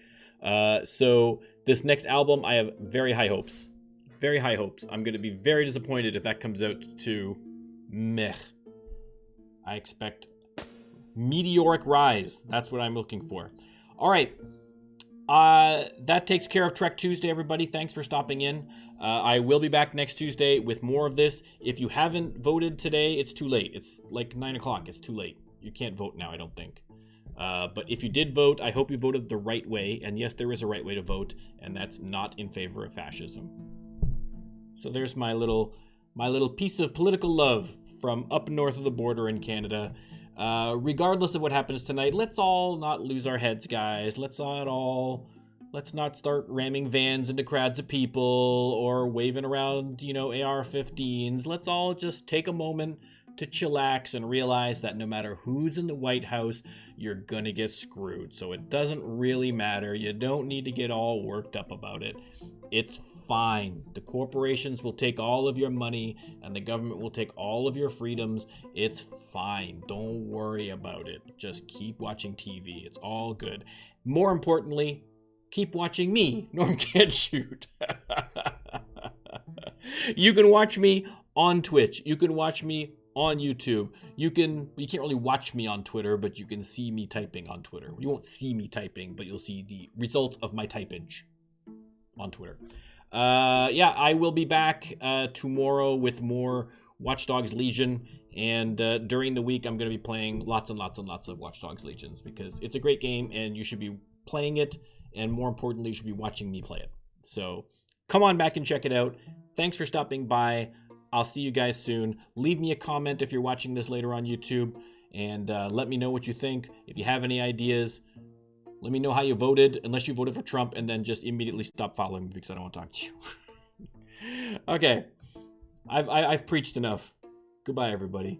So this next album, I have very high hopes. Very high hopes. I'm going to be very disappointed if that comes out to meh. I expect meteoric rise. That's what I'm looking for. All right. That takes care of Trek Tuesday, everybody. Thanks for stopping in. I will be back next Tuesday with more of this. If you haven't voted today, it's too late. It's like 9 o'clock. It's too late. You can't vote now, I don't think. But if you did vote, I hope you voted the right way. And yes, there is a right way to vote, and that's not in favor of fascism. So there's my little piece of political love from up north of the border in Canada. Regardless of what happens tonight, let's all not lose our heads, guys. Let's not start ramming vans into crowds of people or waving around, AR-15s. Let's all just take a moment to chillax and realize that no matter who's in the White House, you're gonna get screwed. So it doesn't really matter. You don't need to get all worked up about it. It's fine. The corporations will take all of your money and the government will take all of your freedoms. It's fine. Don't worry about it. Just keep watching TV. It's all good. More importantly, keep watching me, Norm Can't Shoot. You can watch me on Twitch. You can watch me on YouTube. You can't really watch me on Twitter, but you can see me typing on Twitter. You won't see me typing, but you'll see the results of my typage on Twitter. I will be back tomorrow with more Watch Dogs Legion, and during the week I'm going to be playing lots and lots and lots of Watch Dogs Legions because it's a great game and you should be playing it and more importantly, you should be watching me play it. So come on back and check it out. Thanks for stopping by. I'll see you guys soon. Leave me a comment if you're watching this later on YouTube, and let me know what you think. If you have any ideas, let me know how you voted, unless you voted for Trump, and then just immediately stop following me because I don't want to talk to you. Okay, I've preached enough. Goodbye, everybody.